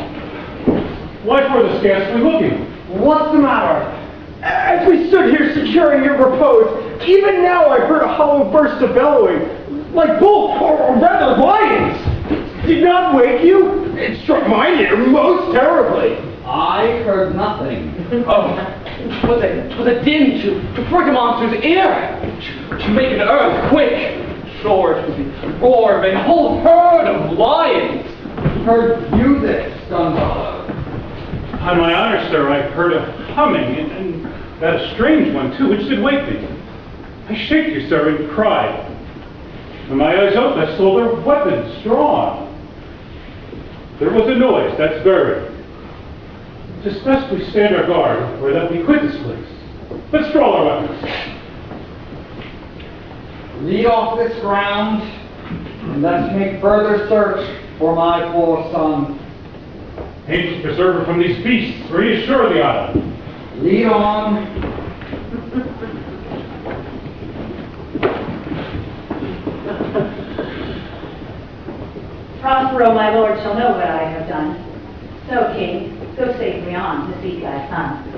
Why for the scarcely looking? What's the matter? As we stood here securing your repose, even now I heard a hollow burst of bellowing, like bulls, or rather lions. Did not wake you? It struck my ear most terribly. I heard nothing. Oh, 'twas a din to prick a monster's ear, to make an earthquake. Sure, it was the roar of a whole herd of lions. Heard you this, Gonzalo? On my honor, sir, I heard a humming, and that a strange one, too, which did wake me. I shaked you, sir, and cried. When my eyes opened, I saw their weapons drawn. There was a noise, that's very. 'Tis best we stand our guard, or that we quit this place. Let's draw our weapons. Lead off this ground, and let's make further search for my poor son. Angels preserve her from these beasts. Reassure the island. Lead on. Prospero, my lord, shall know what I have done. So, king, go safely on to seek thy son.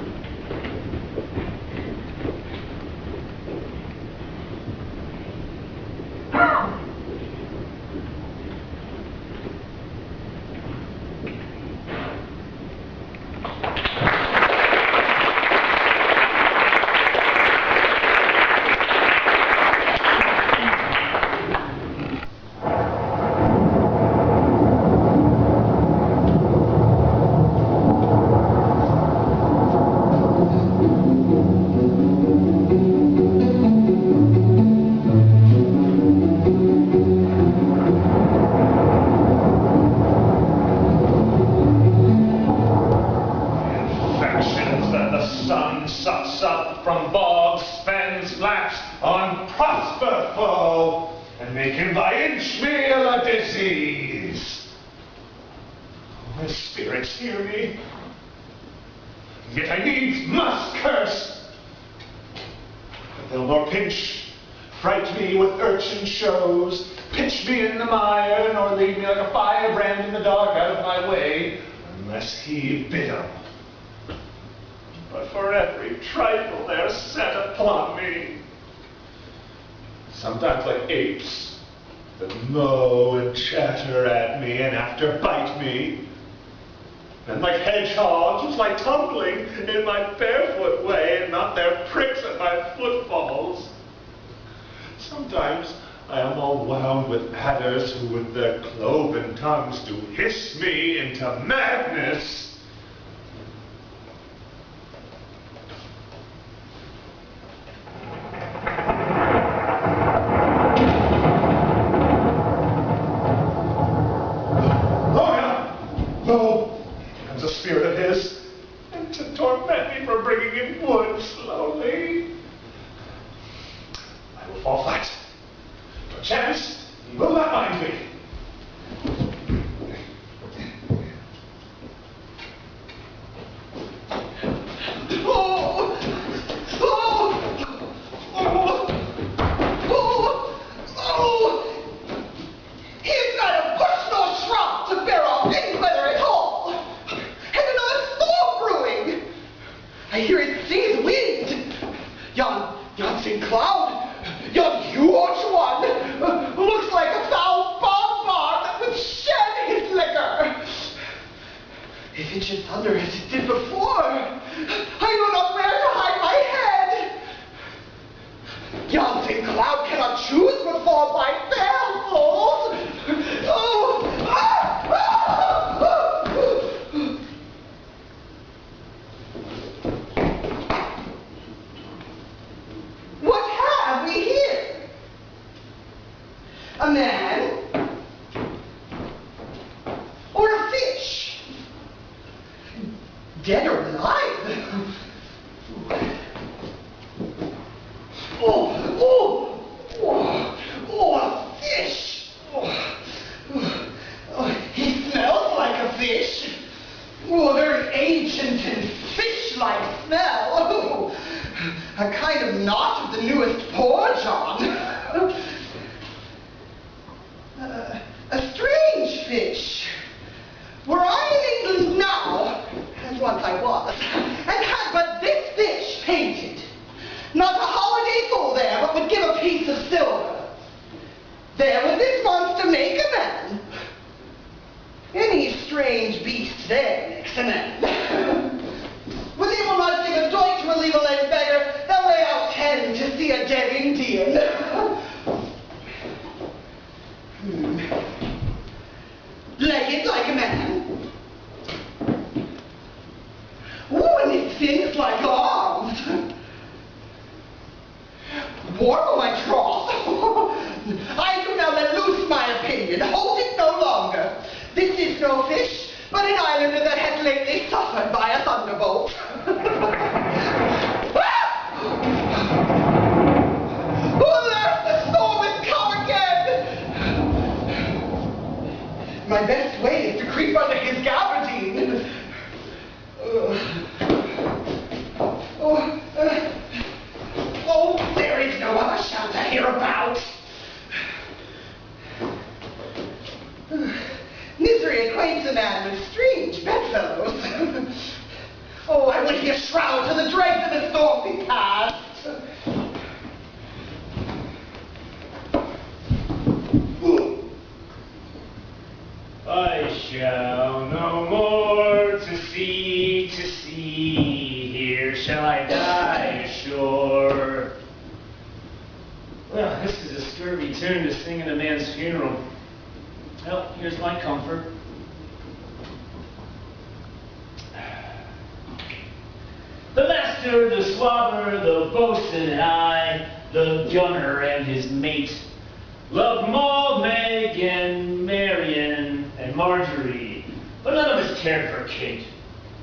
Sometimes like apes that mow and chatter at me and after bite me. And like hedgehogs which lie tumbling in my barefoot way and not their pricks at my footfalls. Sometimes I am all wound with adders who with their cloven tongues do hiss me into madness. Who left the storm bow to the dregs of the stormy past. I shall no more to sea, here shall I die ashore. Well, this is a scurvy tune to sing at a man's funeral. Well, here's my comfort. The master, the swabber, the boatswain and I, the gunner and his mate, loved Maud, Meg, and Marian, and Marjorie, but none of us cared for Kate,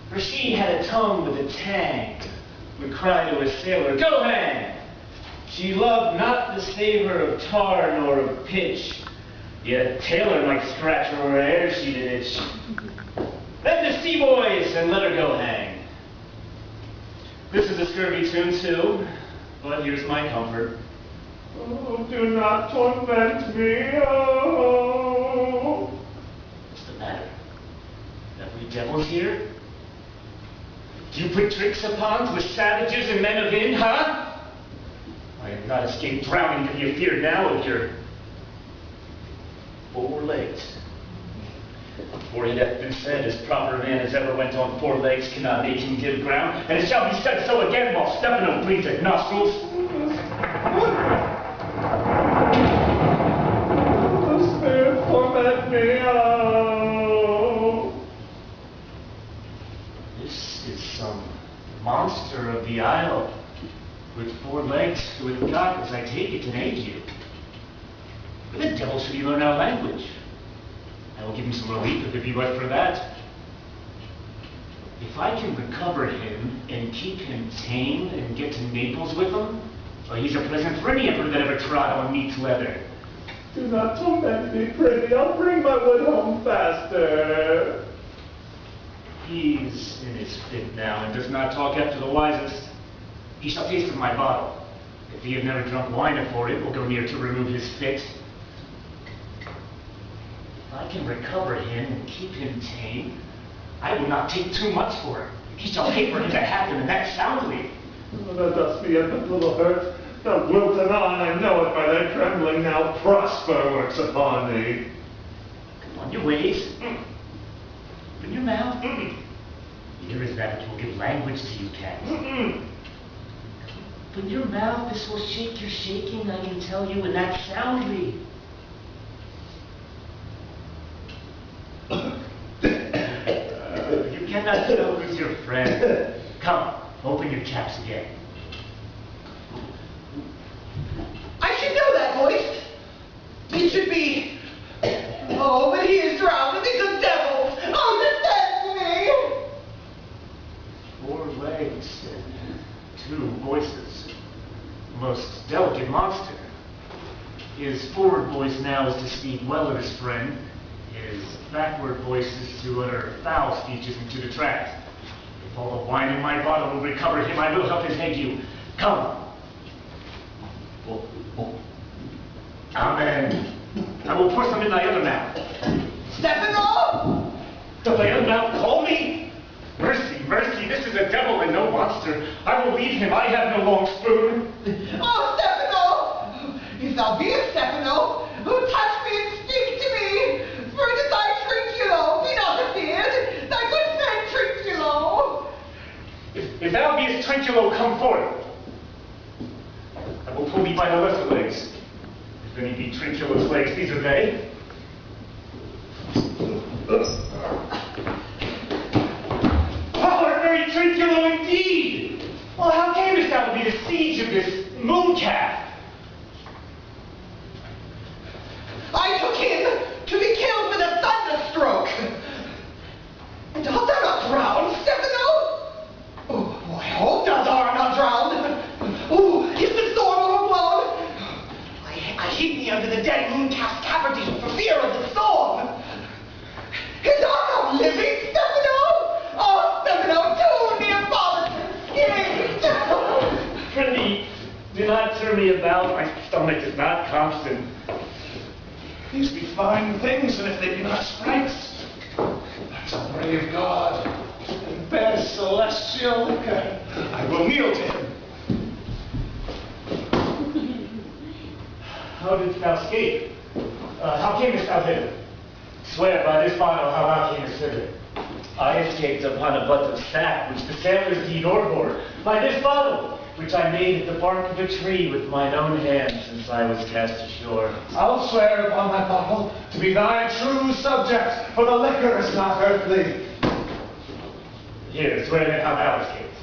for she had a tongue with a tang, would cry to a sailor, "Go hang!" She loved not the savor of tar nor of pitch, yet a tailor might scratch her ere she did itch. Then to sea boys and let her go hang. This is a scurvy tune too, but here's my comfort. Oh, do not torment me, oh. What's the matter? Have we devils here? Do you put tricks upon with savages and men of in, huh? I have not escaped drowning to be afeard now of your 4 legs. For it hath been said, as proper man as ever went on 4 legs cannot make him give ground, and it shall be said so again while Stefano bleeds at nostrils. The spirit torment me, oh. This is some monster of the isle, with 4 legs, who hath got, as I take it, an ague. Where the devil should he learn our language? I will give him some relief if it be but for that. If I can recover him and keep him tame and get to Naples with him, well, he's a present for any emperor that ever trod on neat leather. Do not torment me, prithee. I'll bring my wood home faster. He's in his fit now and does not talk after the wisest. He shall taste of my bottle. If he have never drunk wine afore it, will go near to remove his fit. If I can recover him and keep him tame, I will not take too much for him. He shall pay for him that hath him, and that soundly. Oh, thou dost me yet but little hurt. Thou wilt anon, I know it by thy trembling, now prosper works upon thee. Come on your ways. Open your mouth. Here is that which will give language to you, cat. Open your mouth, this will shake your shaking, I can tell you, and that soundly. You cannot tell who's your friend. Come, open your chaps again. I should know that voice. It should be... Oh, but he is drowned. It's a devil. Oh, defend me. 4 legs and 2 voices. Most delicate monster. His forward voice now is to speak well of his friend. His backward voice is to utter foul speeches and to detract. If all the wine in my bottle will recover him, I will help his ague. Come. Amen. I will pour some in thy other mouth. Stefano! Does thy other mouth call me? Mercy, mercy, this is a devil and no monster. I will leave him, I have no long spoon. Oh, Stefano! If thou beest Stefano, touch me and speak to me! For it is thy Trinculo, be not afeard! Thy good friend Trinculo! If thou beest Trinculo, come forth. I will pull thee by the lesser legs. If any be Trinculo's legs, these are they. Very Trinculo indeed! Well, how camest thou to be the siege of this mooncalf? I took him to be killed with a thunderstroke! And art thou not drowned, Stefano? Oh, I hope thou art not drowned! Oh, is the storm overblown? I hid me under the dead mooncalf's cavity for fear of the storm! Is thou not living, Stefano? Oh, Stefano, too near father to escape! Prithee, do not turn me about. My stomach is not constant. These be fine things, and if they be not sprites, that's a brave God, and best celestial liquor. I will kneel to him. How didst thou escape? How camest thou hither? Swear by this bottle how thou camest hither. I escaped upon a butt of sack which the sailors deed overboard. By this bottle, which I made at the bark of a tree with mine own hands since I was cast ashore. I'll swear upon that bottle to be thy true subject, for the liquor is not earthly. Here, swear then how thou escaped.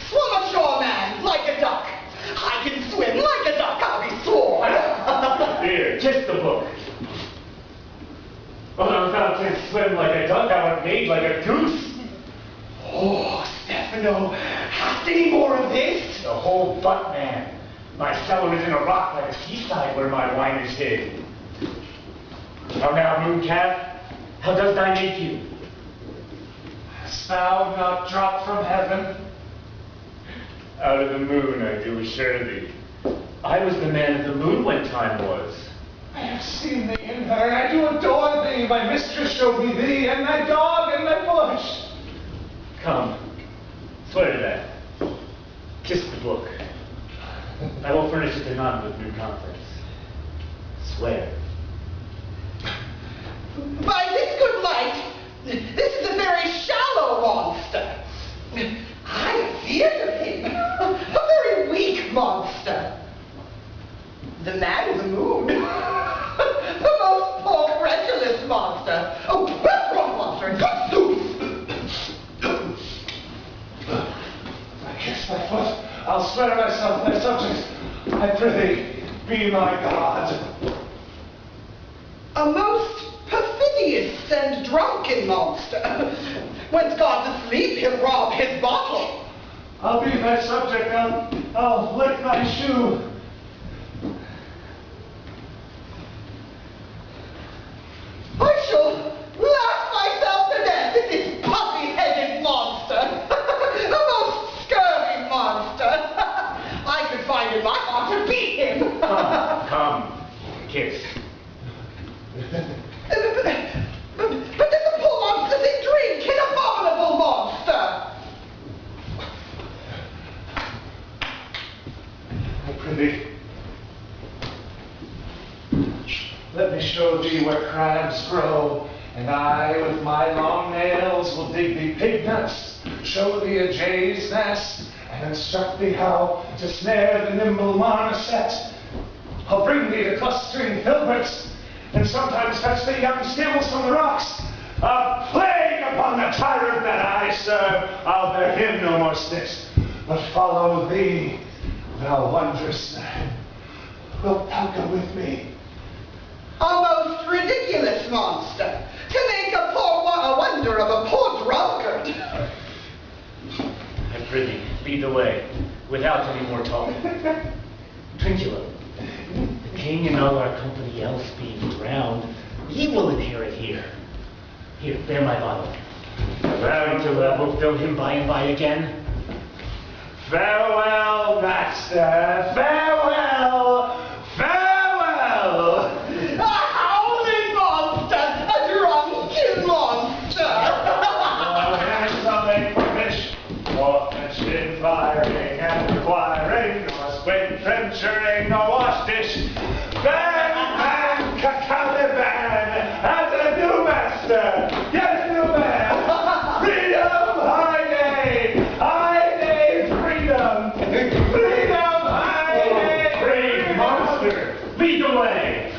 Swim ashore, man, like a duck. I can swim like a duck, I'll be sworn. Here, kiss the book. Oh, no, thou canst swim like a duck, thou art made like a goose. Oh, Stefano, hast any more of this? The whole butt, man. My cellar is in a rock by the seaside where my wine is hid. How now, mooncalf? How does thy make you? Hast thou not dropped from heaven? Out of the moon I do assure thee. I was the man of the moon when time was. I have seen thee in her, and I do adore thee. My mistress showed me thee, and thy dog, and thy bush. Come, swear to that. Kiss the book. I will furnish it to none with new conference. Swear. By this good light, this is a very shallow monster. I feared of him, a very weak monster. The man of the moon, the most pork-redulous monster, a restaurant monster, and good soup. I kiss thy foot. I'll swear myself thy subject. I prithee, be my God. A most perfidious and drunken monster. When's gone to sleep, he'll rob his bottle. I'll be thy subject. I'll lick thy shoe. I shall laugh myself to death at this puffy-headed monster. A most scurvy monster. I could find in my heart to beat him. Come, kiss. But does the poor monster think drink, an abominable monster? I prithee, let me show thee where crabs grow, and I with my long nails will dig thee pig nuts, show thee a jay's nest, and instruct thee how to snare the nimble marmoset. I'll bring thee the clustering filberts, and sometimes fetch the young skills from the rocks. A plague upon the tyrant that I serve, I'll bear him no more sticks, but follow thee, thou wondrous man. Wilt thou go with me? A most ridiculous monster, to make a wonder of a poor drunkard. I prithee, lead the way, without any more talk. Trinculo, the king and all our company else being drowned, ye will inherit here. Here, bear my bottle. Vowing to I will fill him by and by again. Farewell, master, farewell, farewell. A howling monster, a drunken monster. Hands on make for fish, or fetching, firing, and requiring, nor squid trenchering, nor wash dish. Bang, bang, Caliban, as a new master, yes, new man. Freedom, high day, freedom, freedom, high day. Brave monster, lead the way.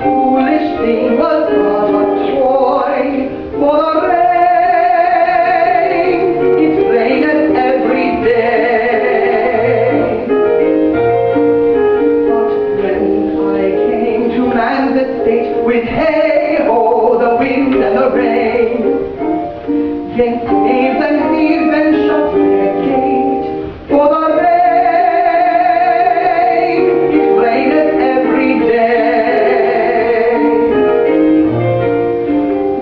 foolish thing was but a toy for the rain. It's raining every day. But when I came to man's estate with hey-ho, the wind and the rain, yes, knaves and thieves and shut their gate for the rain. It raineth every day.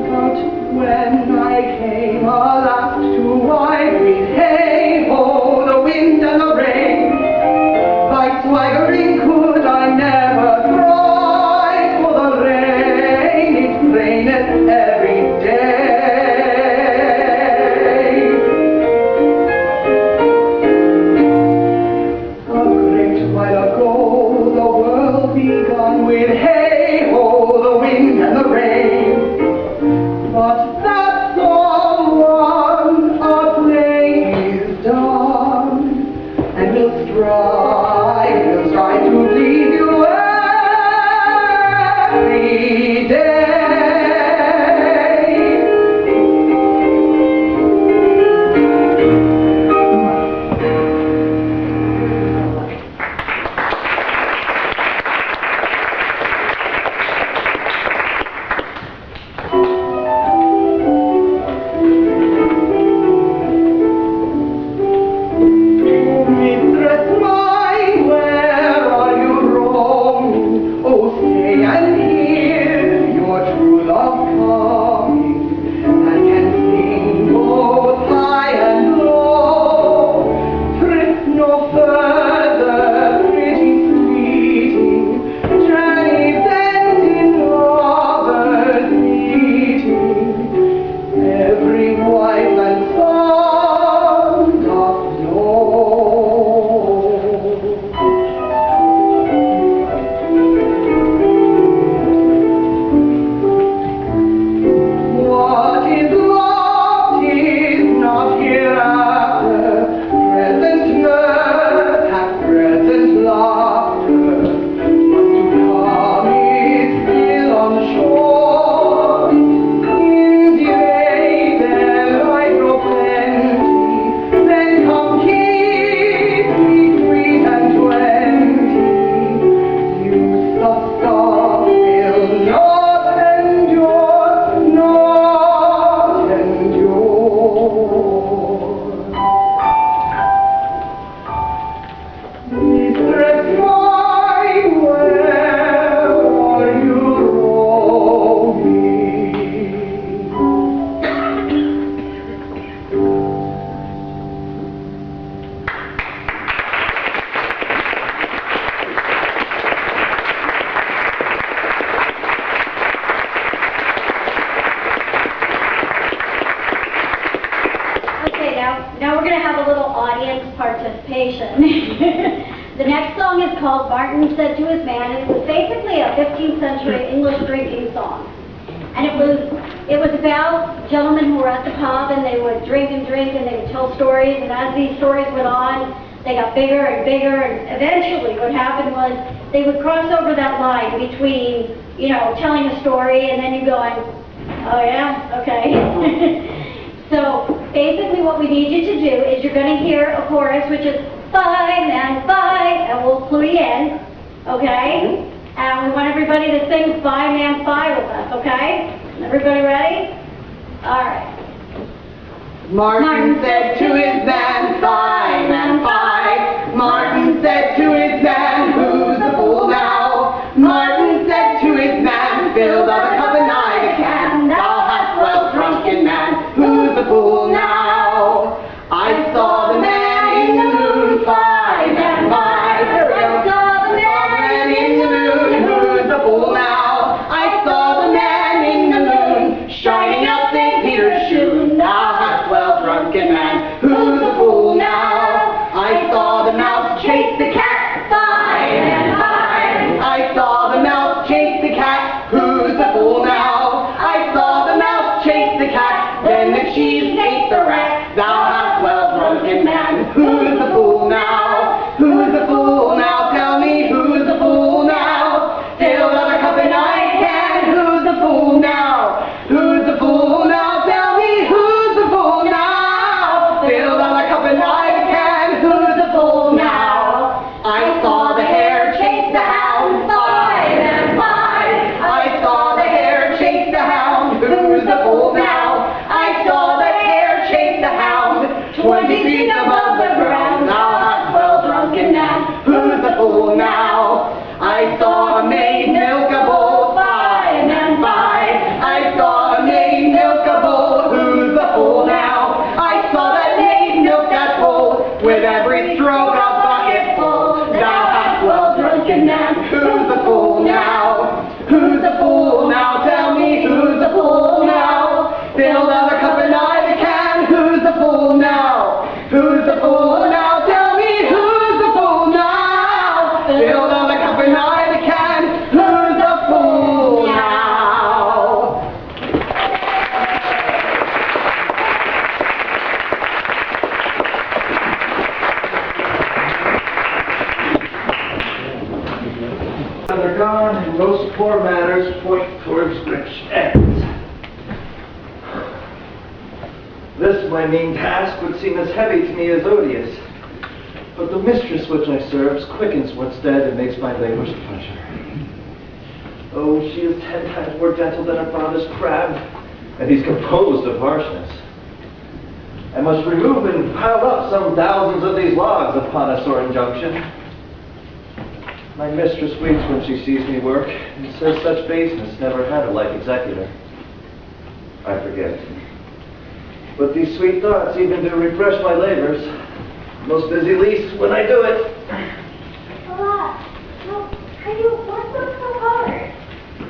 But when I came alas to wife with hey-ho, the wind and the rain, like swaggering could I never thrive for the rain. It raineth every day. A great while ago the world begun with hey-ho, the wind and the rain. But that's all one, our play is done, and we'll strive to please you every day. Mistress mine, where are you roaming? Oh, stay and hear your true love coming, and can sing both high and low. Drift no further, pretty sweeting, journeys end in lovers meeting. Every wife and son doth know. What is lost is not hereafter. Present mirth hath present laughter. What's to come is still on shore. In delay there lies no plenty. Then come keep me 3 and 20. Use of stuff will not endure, not endure. Mistress mine, where are you Okay, now we're going to have a little audience participation. The next song is called Martin Said to His Man. It was basically a 15th century English drinking song. And it was about gentlemen who were at the pub and they would drink and they would tell stories, and as these stories went on, they got bigger and bigger, and eventually what happened was they would cross over that line between, you know, telling a story and then you going, oh yeah, okay. So basically what we need you to do is you're going to hear a chorus which is 5 man 5, and we'll clue you in, okay? And we want everybody to sing 5 man 5 with us, okay? Everybody ready? All right. Martin said to his man, 5 man 5. Martin said to his man, who's the fool now? Martin said to his man, fill the cup and I the can. Thou hast well drunken man, who's the fool now? I saw the man in the moon, 5 man 5. Here we go. I saw the man in the moon, who's the fool now? I saw the man in the moon, shining out St. Peter's shoe. Thou hast well drunken man, who's the fool now? I saw the mouse chase Who's the fool now? Tell me who's the fool now? Fill another cup and I can. Who's the fool now? Who's the fool now? Tell me who's the fool now? Fill another cup and I can. Who's the fool now? They're gone, and most poor matters point towards rich ends. This, my mean task, would seem as heavy to me as odious. But the mistress which I serve quickens what's dead and makes my labors a pleasure. Oh, she is 10 times more gentle than her father's crab, and he's composed of harshness. I must remove and pile up some thousands of these logs upon a sore injunction. My mistress weeps when she sees me work, and says such baseness never had a like executor. I forget. But these sweet thoughts even do refresh my labors. Most busy least when I do it. Alas, what's so hard?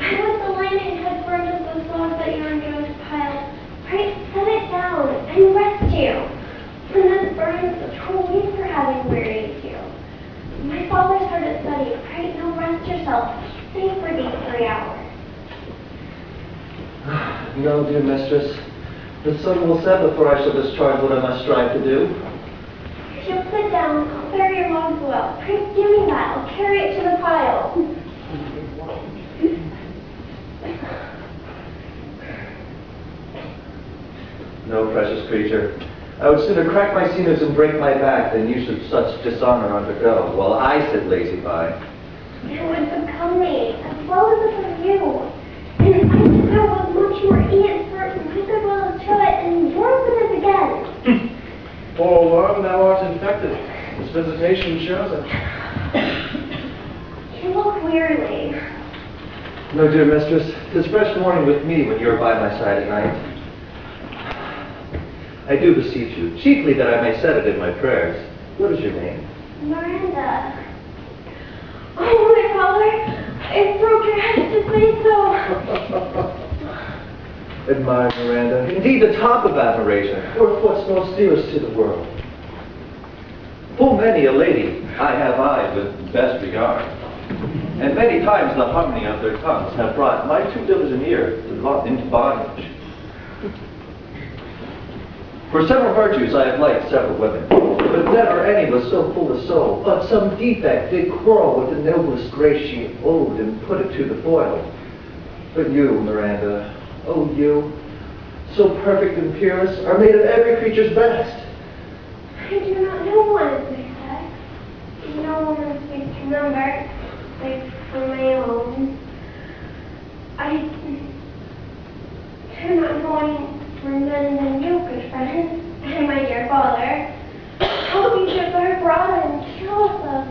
I was the lightning had burned up those logs that your newest pile. Pray, set it down and rest you. When this burns, the whole week for having wearied you. My father's hard at study. Pray, now rest yourself. Stay for these 3 hours. No, dear mistress. The sun will set before I shall discharge what I must strive to do. If you'll sit down, I'll bury your logs well. Pray, give me that. I'll carry it to the pile. No, precious creature. I would sooner crack my sinews and break my back than you should such dishonor undergo, while I sit lazy by. It would become me, as well as it would you. And I deserve much more ease for my good will to it, and yours it is again. Poor worm, thou art infected. This visitation shows it. You look wearily. No, dear mistress, 'tis fresh morning with me when you're by my side at night. I do beseech you, chiefly that I may set it in my prayers. What is your name? Miranda. Oh, my father, it broke your head to say so. Admire Miranda. Indeed, the top of admiration, for what's most dearest to the world. Full many a lady I have eyed with best regard, and many times the harmony of their tongues have brought my too diligent ear into bondage. For several virtues I have liked several women, but never any was so full of soul, but some defect did quarrel with the noblest grace she owed and put it to the foil. But you, Miranda, oh you, so perfect and peerless, are made of every creature's best. I do not know one as my sex. No one is sweet to remember, save for my own. I do not know any more men than you, good friend, and my dear father. How you should are broad and careless of,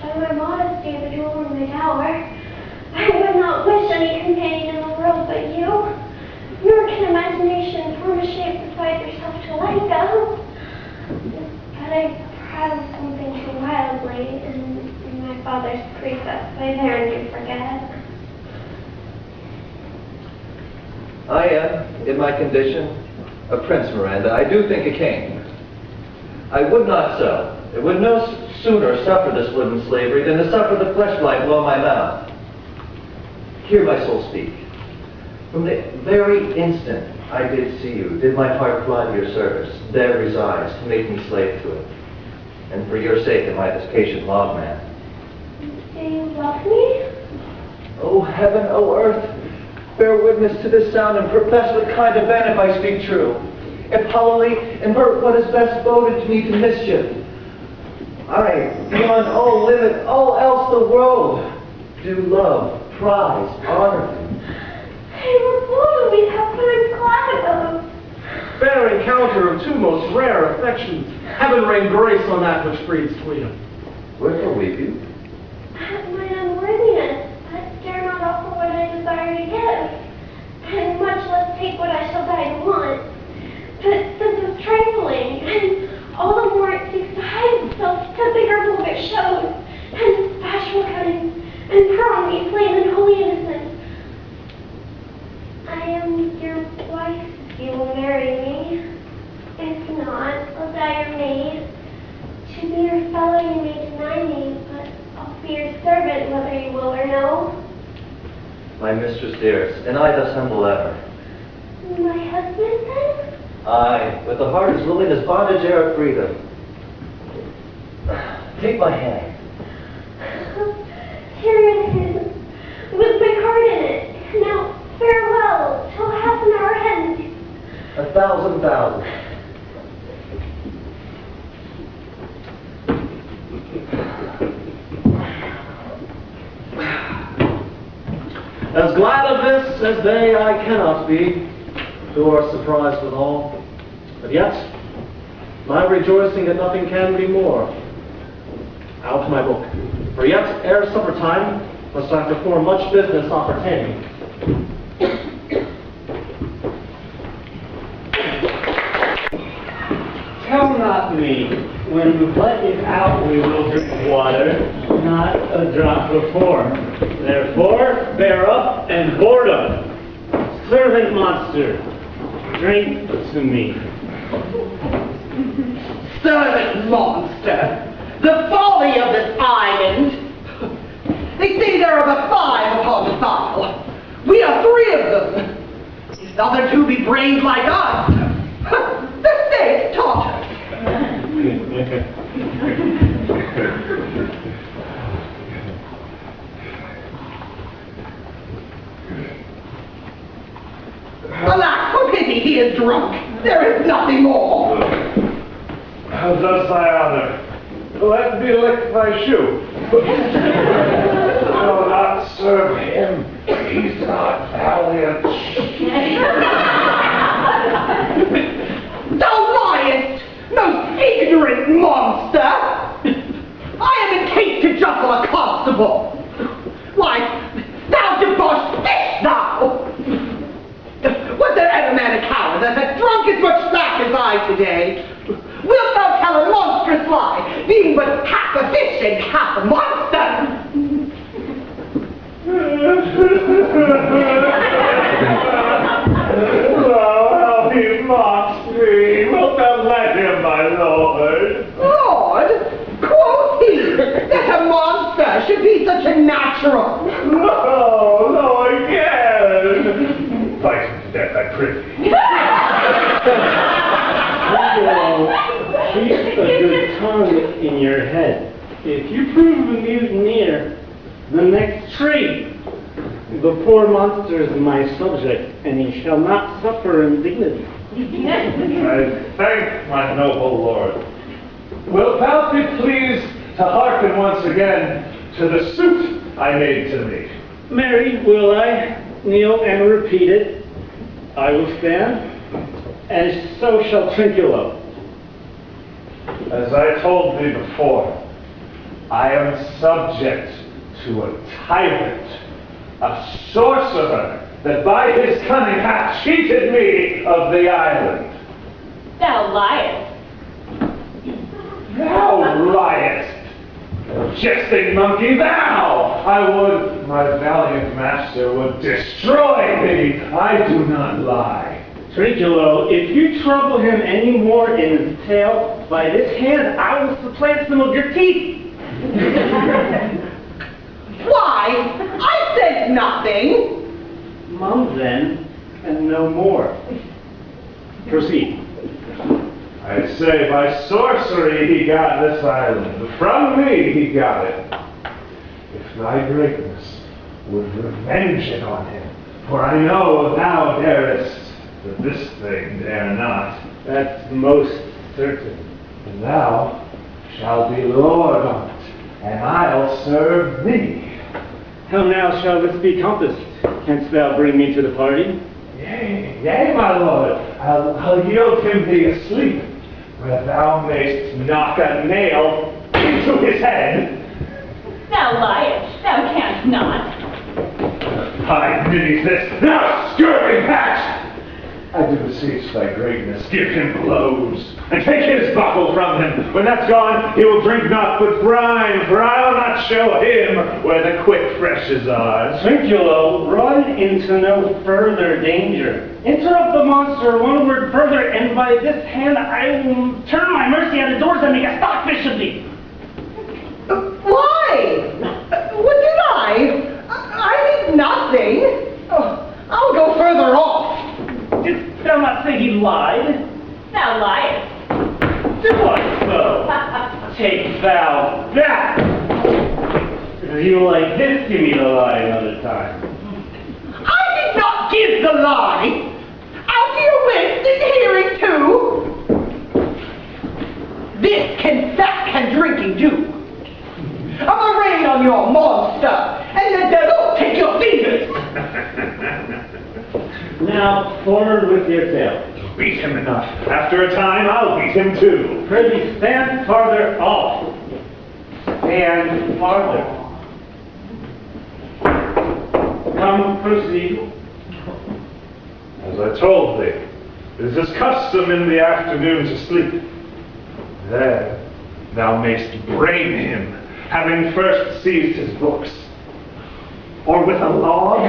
by my modesty, the jewel in my tower. I would not wish any companion in the world but you. Nor can imagination form a shape beside yourself to like of. But I prized something too wildly, and my father's precepts I there do forget. I am, in my condition, a prince, Miranda. I do think a king. I would not so. It would no sooner suffer this wooden slavery than to suffer the fleshlight below my mouth. Hear my soul speak. From the very instant I did see you, did my heart fly to your service. There resides to make me slave to it. And for your sake am I this patient logman. Do you love me? O heaven, O earth, bear witness to this sound and profess with kind event if I speak true. If hollowly invert what is best boded to me to mischief. I, beyond all limit, all else the world, do love, prize, honor thee. I will follow me, how can I glad of? Fair encounter of two most rare affections. Heaven rain grace on that which breeds freedom. Wherefore weep you? At my unworthiness, I dare not offer what I desire to give, and much less take what I shall die to want. But since it's trifling, and all the more it seeks to hide itself, the bigger will it shows, and bashful cunning, and prone me slain in holy innocence. mistress dearest, and I thus humble ever. My husband, then? Aye, with a heart as willing as bondage ere freedom. Take my hand. Here it is, with my card in it. Now, farewell, till half an hour hence. 1,000,000. As glad of this as they I cannot be, who are surprised withal. But yet, my rejoicing at nothing can be more. Out my book. For yet, ere supper time, must I perform much business appertaining. Tell not me, when we let it out we will drink water, not a drop of form. Therefore, bear up and board up. Servant monster, drink to me. Servant monster! The folly of this island! They say there are but 5 upon the file. We are 3 of them. If the other 2 be brained like us, the state totters. Alas, for pity, he is drunk. There is nothing more. How does thy honor? Let me lick thy shoe. I'll not serve him. He's not valiant. Thou liest, most ignorant monster! I am encased to juggle a constable. Why, thou debauched fish, thou! Was there ever man a coward that had drunk as much sack as I today? Wilt thou tell a monstrous lie, being but half a fish and half a monster? Oh, how he mocks me. Wilt thou let him, my lord? Lord, quoth he, that a monster should be such a natural. No, again. Fight him to death, I prithee. Keep a good tongue in your head. If you prove a mutineer, the next tree, the poor monster is my subject, and he shall not suffer indignity. I thank my noble lord. Wilt thou be pleased to hearken once again to the suit I made to thee? Mary, will I kneel and repeat it? I will stand, and so shall Trinculo. As I told thee before, I am subject to a tyrant, a sorcerer, that by his cunning hath cheated me of the island. Thou liest. Thou liest! Jesting monkey, thou! I would, my valiant master would destroy thee. I do not lie. Trinculo, if you trouble him any more in his tail, by this hand I will supplant some of your teeth. Why, I said nothing. Mum then, and no more. Proceed. I say, by sorcery he got this island. From me he got it. If thy greatness would revenge it on him, for I know thou darest, but this thing dare not. That's most certain. And thou shalt be lord on it, and I'll serve thee. How now shall this be compassed? Canst thou bring me to the party? Yea, my lord. I'll yield him thee asleep, where thou mayst knock a nail into his head. Thou liest, thou canst not. Hide beneath this, thou scurvy patch! I do beseech thy greatness, give him blows, and take his buckle from him. When that's gone, he will drink naught but brine, for I'll not show him where the quick freshes are. Trinculo, run into no further danger. Interrupt the monster one word further, and by this hand I will turn my mercy out of doors and make a stockfish of thee. Why? What did I? I did nothing. not say he lied. Thou liest. What so? Take thou that! If you like this, give me the lie another time. I did not give the lie. Out your wits in hearing too. This can fat can drinking do. I'm a rain on your monster, and the devil take your fingers. Now, forward with your tale. Beat him enough. After a time, I'll beat him too. Prithee, stand farther off. Stand farther. Come, proceed. As I told thee, it is his custom in the afternoon to sleep. There thou mayst brain him, having first seized his books. Or with a log,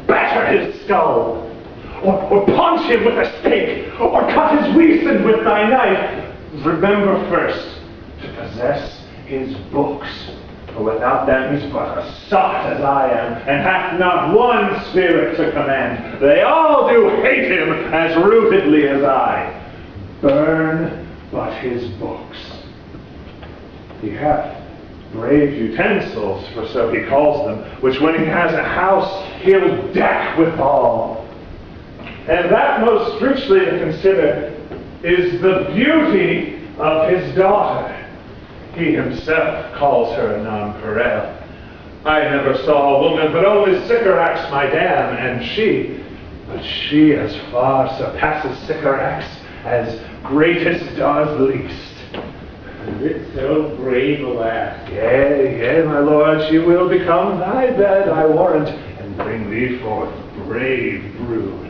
batter his skull. Or punch him with a stake, or cut his weasand with thy knife. Remember first to possess his books, for without them he's but a sot as I am, and hath not one spirit to command. They all do hate him as rootedly as I. Burn but his books. He hath brave utensils, for so he calls them, which when he has a house he'll deck withal. And that most richly to consider is the beauty of his daughter. He himself calls her a nonpareil. I never saw a woman but only Sycorax, my dam, and she. But she as far surpasses Sycorax as greatest does least. Is it so brave a lass? Yea, yea, my lord, she will become thy bed, I warrant, and bring thee forth brave brood.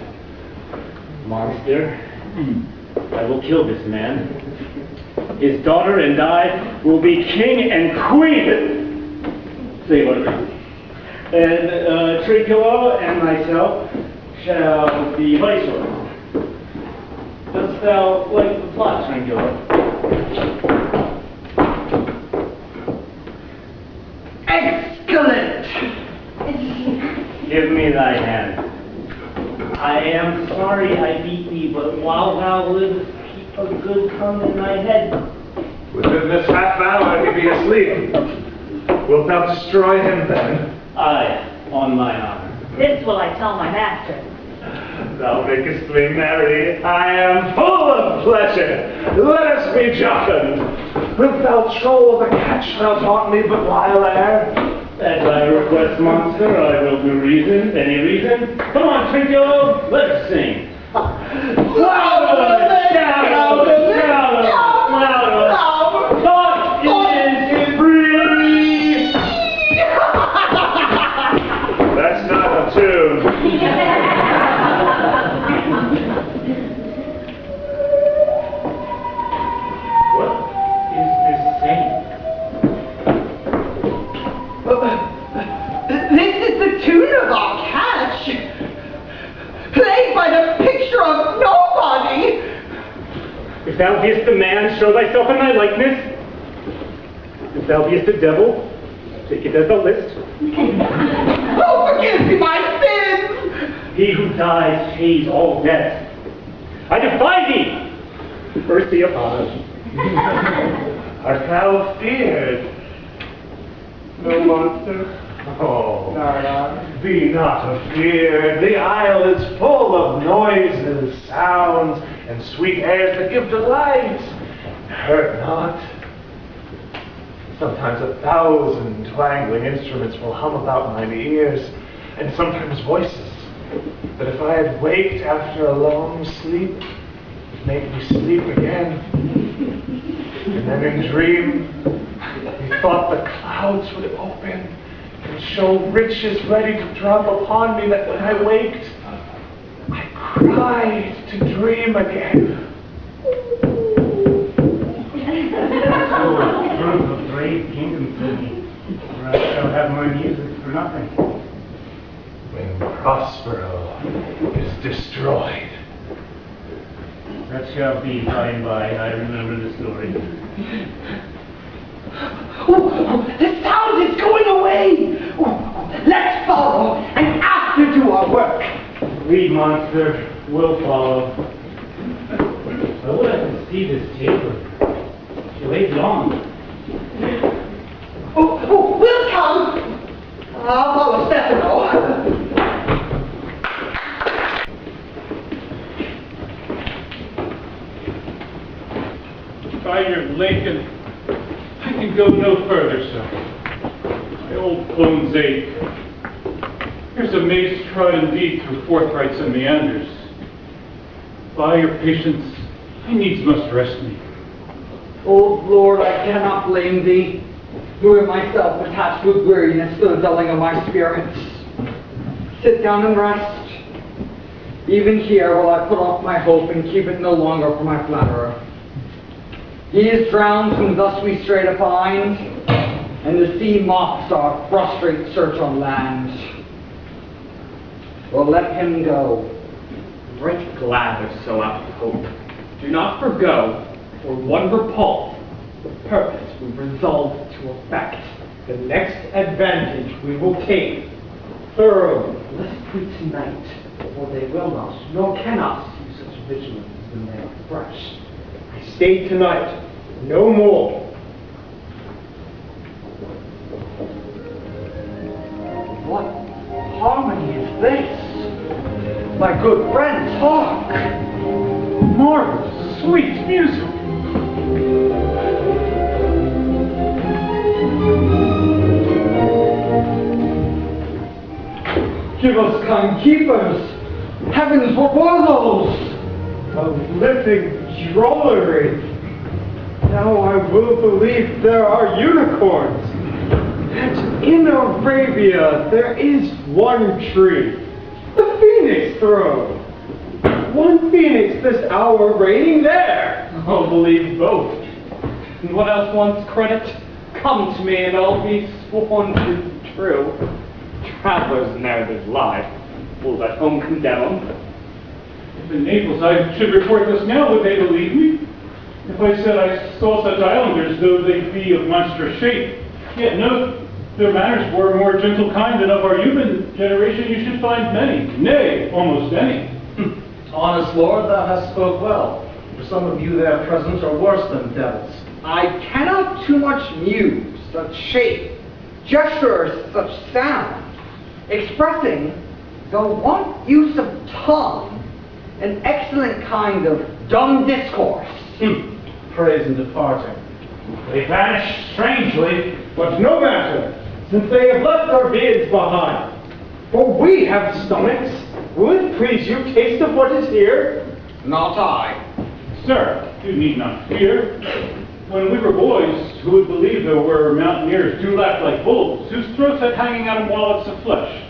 Monster, I will kill this man. His daughter and I will be king and queen. Say what it is. And Trinculo and myself shall be viceroy. Dost thou like the plot, Trinculo? Excellent! Give me thy hand. I am sorry I beat thee, but while thou livest, keep a good tongue in thy head. Within this half hour he be asleep. Wilt thou destroy him then? Aye, on my honor. This will I tell my master. Thou makest me merry. I am full of pleasure. Let us be jocund. Wilt thou troll the catch thou taught me but while ere? At thy request, monster, I will do reason. Any reason? Come on, Trinculo, let us sing. Louder, shout out, shout out, louder. Thought is free. That's not a tune. What is this saying? This is the tune of our catch, played by the picture of nobody. If thou beest a man, show thyself in thy likeness. If thou beest a devil, take it as thou list. Oh, forgive me my sins! He who dies pays all debt. I defy thee! Mercy upon us. Art thou feared? No monster? Oh, be not afeard. The isle is full of noises, sounds, and sweet airs that give delight. Hurt not. Sometimes 1,000 twangling instruments will hum about mine ears, and sometimes voices. But if I had waked after a long sleep, it made me sleep again. And then in dream, methought the clouds would open and show riches ready to drop upon me, that when I waked, I cried to dream again. Proof of brave kingdom to me, or I shall have my music for nothing. When Prospero is destroyed. That shall be by and by. I remember the story. The sound is going away! Let's follow and after do our work. Read, monster. We'll follow. I would I could see this taper. She lays long. Oh, we'll come. I'll follow Stefano. By your Lincoln, I can go no further, sir. My old bones ache. Here's a maze trod indeed through forthrights and meanders. By your patience, I needs must rest me. O Lord, I cannot blame thee, who am myself attached with weariness to the dulling of my spirits. Sit down and rest. Even here will I put off my hope and keep it no longer for my flatterer. He is drowned whom thus we stray to find, and the sea mocks our frustrate search on land. Well, let him go. Right glad of so apt hope. Do not forgo, or one repulse, the purpose we resolve to effect. The next advantage we will take thoroughly, lest we tonight, for they will not, nor cannot see such vigilance when they are fresh. I stay tonight, no more. What harmony is this? My good friend, talk. Marvelous, sweet music. Give us kind keepers. Heavens, what were those? A living drollery. Now I will believe there are unicorns. And in Arabia there is one tree, the phoenix throne. One phoenix this hour reigning there. I'll believe both. And what else wants credit? Come to me and I'll be sworn to be true. Travelers' narratives lie. Will that home condemn them? If in Naples I should report this now, would they believe me? If I said I saw such islanders, though they be of monstrous shape, yet no, their manners were more gentle kind than of our human generation you should find many, nay, almost any. Honest Lord, thou hast spoke well. For some of you there present are worse than devils. I cannot too much muse, such shape, gestures, such sound, expressing, though want use of tongue, an excellent kind of dumb discourse. Praise and departing. They vanish strangely, but no matter, since they have left our beards behind. For we have stomachs. Will it please you taste of what is here? Not I. Sir, you need not fear. When we were boys, who would believe there were mountaineers do laugh like bulls, whose throats had hanging out wallets of flesh,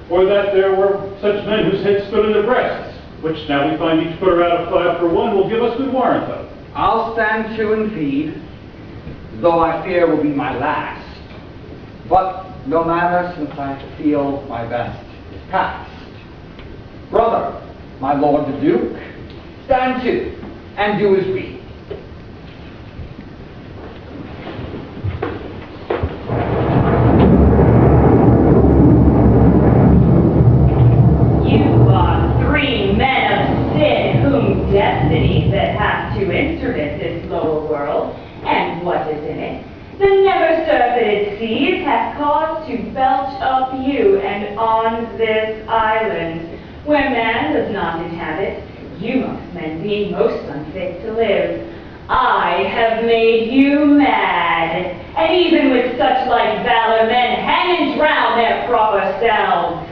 or that there were such men whose heads stood in their breasts, which now we find each putter out of 5 for 1 will give us good warrant of. I'll stand to and feed, though I fear will be my last. But no matter, since I feel my best is past. Brother, my lord the Duke, stand to, and do as we. You are 3 men of sin whom destiny that hath to instrument this lower world, and what is in it? The never-surfeited seas hath caused to belch up you, and on this island, where man does not inhabit, you must men be most unfit to live. I have made you mad, and even with such like valor men hang and drown their proper selves.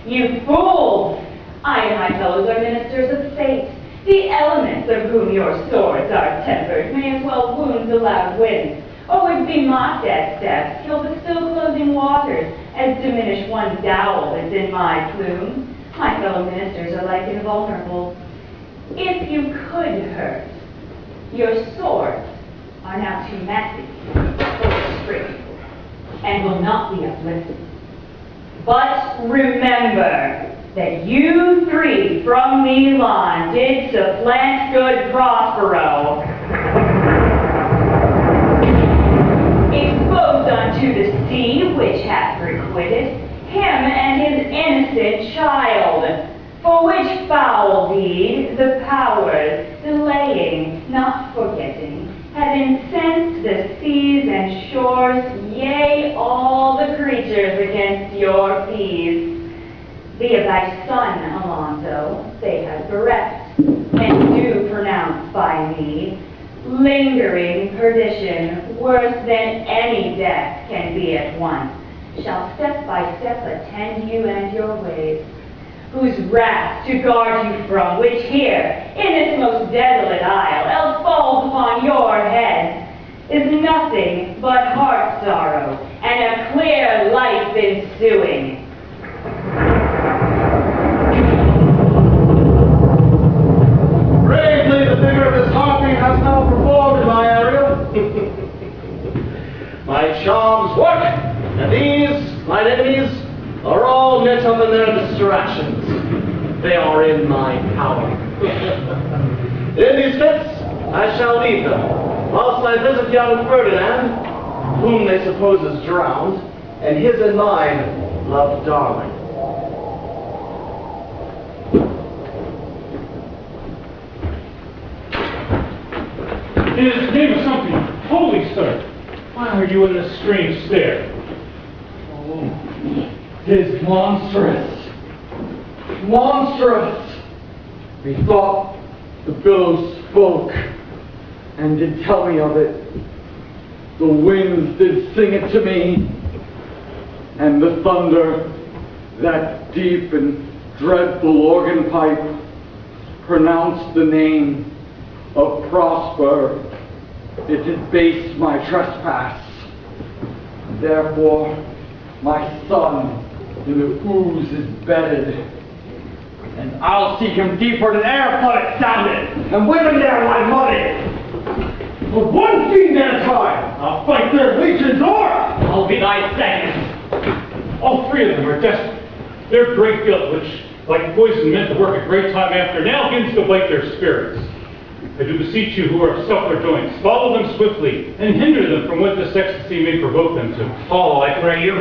You fools! I and my fellows are ministers of fate. The elements of whom your swords are tempered may as well wound the loud winds, or would be mocked at steps, kill the still closing waters, as diminish one dowel that's in my plume. My fellow ministers are like invulnerable. If you could hurt, your swords are now too massive, full straight, and will not be uplifted. But remember that you 3 from Milan did supplant good Prospero, exposed unto the sea which hath requited him and his innocent child. For For which foul deed the powers, delaying, not forgetting, have incensed the seas and shores, yea, all the creatures against your peace. Thee of thy son, Alonso, they have bereft, and do pronounce by me, lingering perdition, worse than any death can be at once, shall step by step attend you and your ways, whose wrath to guard you from, which here, in this most desolate isle, else falls upon your head, is nothing but heart sorrow, and a clear life ensuing. Bravely the figure of this harpy has now performed, my Ariel. My charms work, and these, mine enemies, are all knit up in their distractions. They are in my power. In these fits, I shall leave them, whilst I visit young Ferdinand, whom they suppose is drowned, and his and mine loved darling. In the name of something holy, sir, why are you in this strange stare? Oh, 'tis monstrous. Monstrous! Methought the billows spoke, and did tell me of it. The winds did sing it to me, and the thunder, that deep and dreadful organ pipe, pronounced the name of Prosper. It did base my trespass. Therefore, my son in the ooze is bedded, and I'll seek him deeper than e'er flood it sounded, and with him there lie muddy. For one fiend at a time, I'll fight their legions, or I'll be thy second. All three of them are desperate. Their great guilt, which, like poison meant to work a great time after, now begins to bite their spirits. I do beseech you who are of suppler joints, follow them swiftly, and hinder them from what this ecstasy may provoke them to. Follow, I pray you.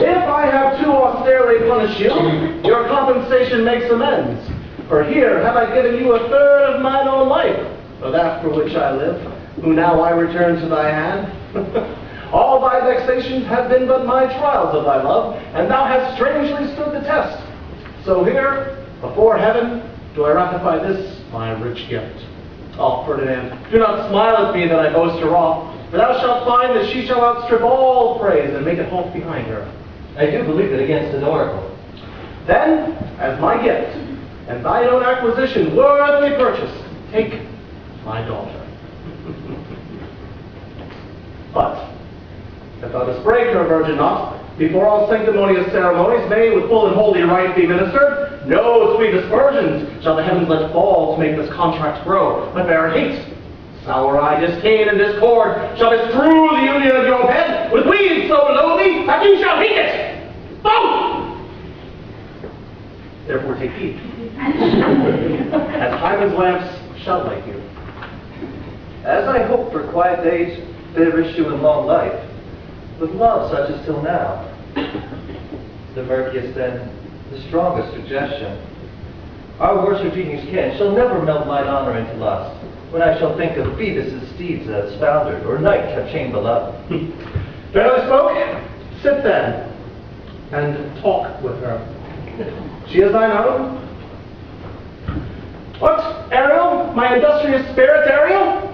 If I have too austerely punished you, your compensation makes amends. For here have I given you a third of mine own life, for that for which I live, who now I return to thy hand. All thy vexations have been but my trials of thy love, and thou hast strangely stood the test. So here, before heaven, do I ratify this, my rich gift. Oh, Ferdinand, do not smile at me that I boast her off, for thou shalt find that she shall outstrip all praise and make it halt behind her. I do believe it against an oracle. Then, as my gift, and thine own acquisition worthily purchased, take my daughter. But, if thou dost break her virgin knot, before all sanctimonious ceremonies may with full and holy rite be ministered, no sweet aspersions shall the heavens let fall to make this contract grow, but bear hate. Sour eye, disdain, and discord shall bestrew the union of your bed with weeds so loathly that you shall hate it. Both! Therefore take heed, as Hymen's lamps shall light you. As I hope for quiet days, fair issue and long life, with love such as till now. The murkiest then, the strongest suggestion. Our worship genius can shall never melt mine honor into lust, when I shall think of Phoebus' steeds as foundered, or night have chained beloved. Fairly spoke, sit then, and talk with her. She is thine own? What, Ariel? My industrious spirit, Ariel?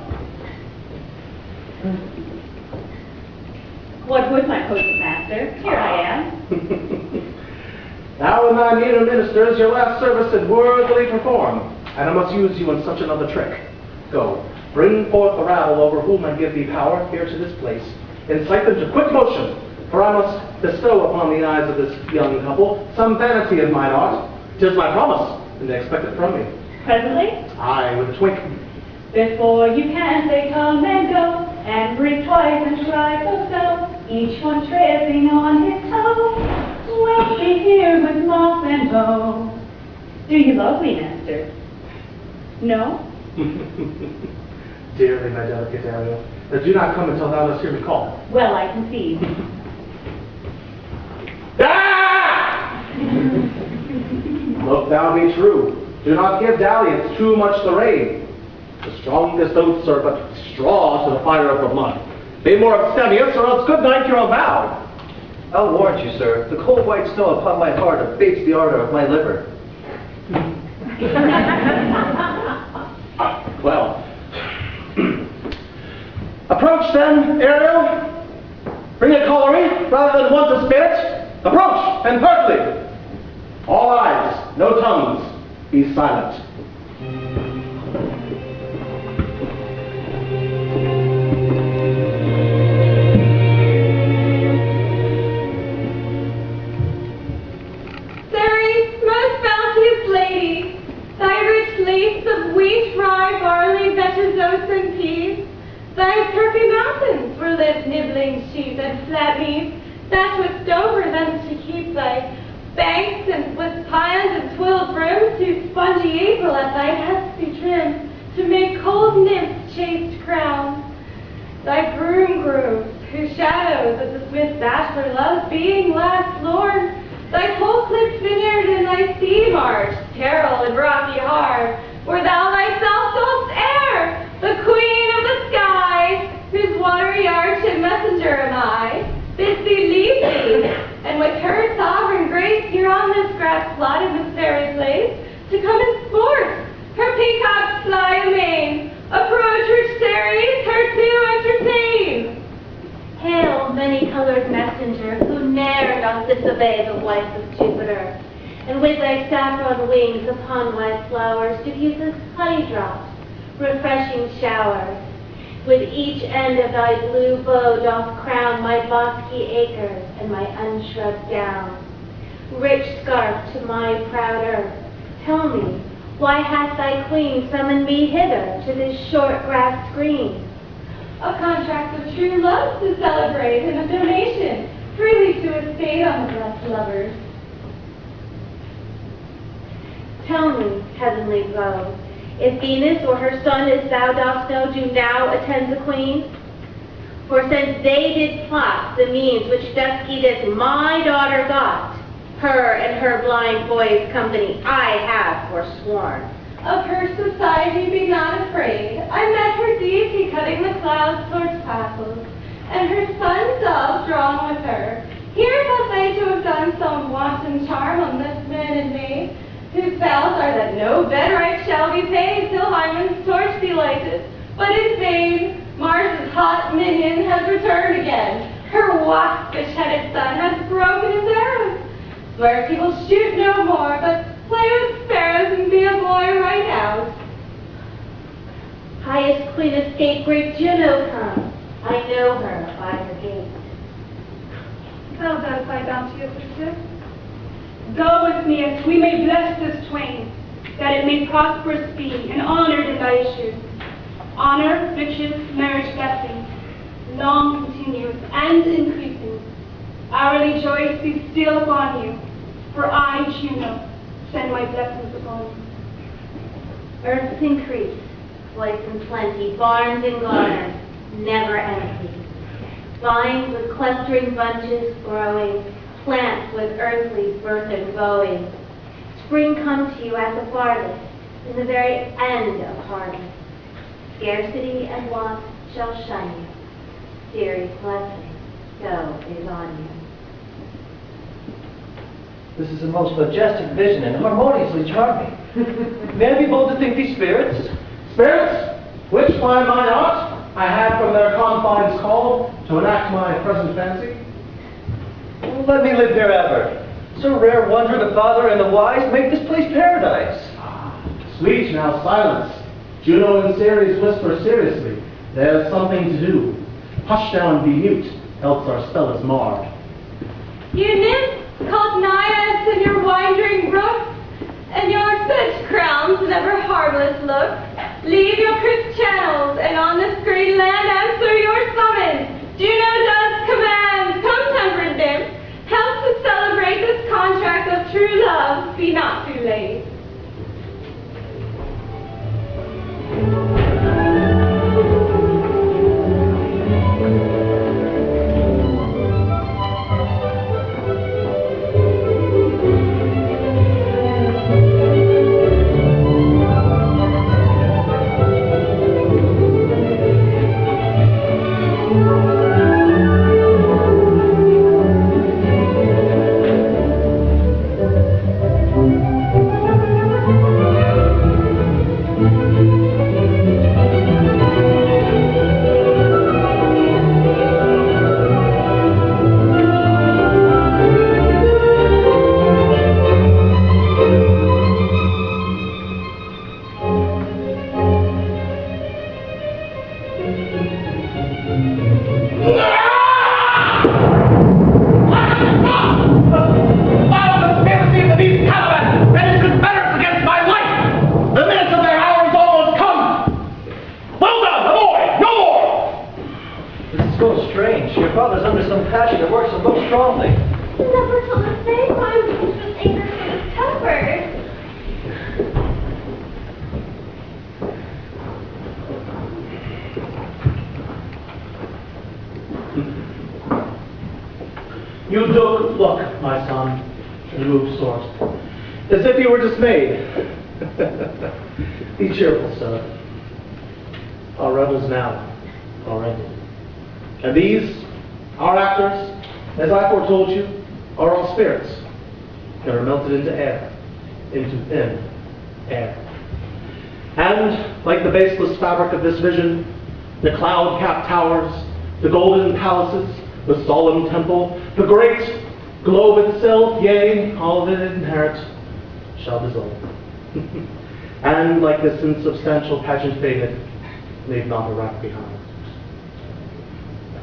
What would my postmaster? Here I am. Now in thy meaner ministers your last service did worthily perform, and I must use you in such another trick. Go, bring forth the rabble over whom I give thee power here to this place. Incite them to quick motion, for I must bestow upon the eyes of this young couple some vanity of mine art. 'Tis my promise, and they expect it from me. Presently? Aye, with a twink. Before you can say come and go, and breathe twice and try so, each one tripping on his toe, we'll be here with moth and bow. Do you love me, master? No? Dearly, my delicate Ariel, do not come until thou dost hear me call. Well, I concede. Look thou be true. Do not give dalliance too much the rein. The strongest oaths are but straw to the fire of the blood. Be more abstemious, or else good night your vow. I'll warrant you, sir, the cold white snow upon my heart abates the ardor of my liver. Well, approach then, Ariel. Bring a colliery rather than want a spirit. Approach, and partly. All eyes, no tongues, be silent. Ceres, most bounteous lady, thy rich lace of wheat, rye, barley, vetches, oats, and peas, thy turfy mountains were lived nibbling sheep and flat mead, that wouldst over them to keep thy banks and with pines and twilled brooms, whose spongy April at thy hesty trim, to make cold nymphs chaste crown. Thy broom grooves, whose shadows at the smith's bachelor loves, being last lorn, thy whole-clipped vineyard and thy sea marsh, terrell and rocky hard, where thou thyself dost err, the queen of the skies, whose watery arch and messenger am I, bids thee leave thee, and with her sovereign grace here on this grass plot in this fairy place, to come and sport, her peacocks fly amain, approach rich Ceres, her to entertain. Hail, many-colored messenger, who ne'er dost disobey the wife of Jupiter, and with thy saffron wings upon my flowers diffusest honey drops, refreshing showers. With each end of thy blue bow doth crown my bosky acres and my unshrubbed downs. Rich scarf to my proud earth, tell me, why hath thy queen summoned me hither to this short grass green? A contract of true love to celebrate, and a donation freely to estate on the blessed lovers. Tell me, heavenly bow, if Venus or her son, as thou dost know, do now attend the queen? For since they did plot the means which dusky this my daughter got, her and her blind boy's company I have forsworn. Of her society be not afraid. I met her deity cutting the clouds towards castles, and her son dove drawn with her. Here thought they to have done some wanton charm on this man and maid, whose vows are that no bedrite shall be paid till Hymen's torch be lighted. But in vain, Mars's hot minion has returned again. Her waspish-headed son has broken his arrows. Swears he will shoot no more, but play with sparrows and be a boy right out. Highest queen of scapegrace Juno comes. I know her by her gait. Well done, my bounteous sister. Go with me, as we may bless this twain, that it may prosperous be and honored in thy issues. Honor, riches, marriage blessings, long continuous and increasing. Hourly joys be still upon you, for I, Juno, send my blessings upon you. Earth's increase, place in plenty, barns and garners, never empty. Vines with clustering bunches growing, plants with earthly birth and going. Spring comes to you at the farthest, in the very end of harvest. Scarcity and want shall shun you. Ceres' blessing, so is on you. This is a most majestic vision and harmoniously charming. May I be bold to think these spirits? Spirits, which by mine art I have from their confines called to enact my present fancy. Let me live here ever. So rare wonder the father and the wise make this place paradise. Sweet, now silence. Juno and Ceres whisper seriously. There's something to do. Hush now and be mute, else our spell is marred. You nymphs, called naiads in your wandering brooks, and your such crowns never harmless look, leave your crisp channels, and on this great land answer your summons. Juno does command, come temperate nymphs, help to celebrate this contract of true love, be not too late. You look, my son, you move sort, as if you were dismayed. Be cheerful, sir. Our revels now are ended. And these, our actors, as I foretold you, are all spirits that are melted into air, into thin air. And, like the baseless fabric of this vision, the cloud-capped towers, the golden palaces, the solemn temple, the great globe itself, yea, all that it inherits, shall dissolve. And like this insubstantial pageant faded, leave not a wrack behind.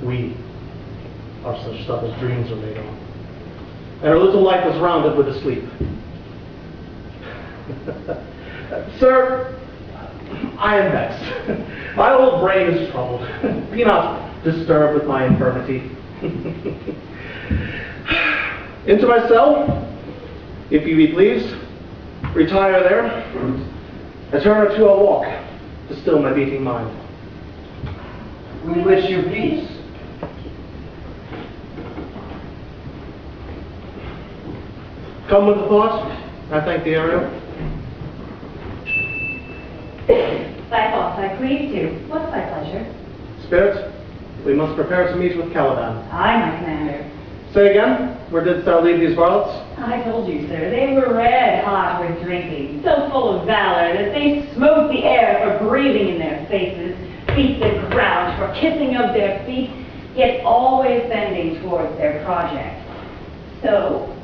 We are such stuff as dreams are made on, and our little life is rounded with a sleep. Sir, I am vexed. My old brain is troubled. Be not disturbed with my infirmity. Into my cell, if you be pleased, retire there, and turn to a walk to still my beating mind. We wish you peace. Come with the thought. I thank thee, Ariel. Thy thoughts I cleave to. What's thy pleasure? Spirit, we must prepare to meet with Caliban. Aye, my commander. Say again, where didst thou leave these varlets? I told you, sir, they were red hot with drinking, so full of valor that they smote the air for breathing in their faces, beat the ground for kissing of their feet, yet always bending towards their project. So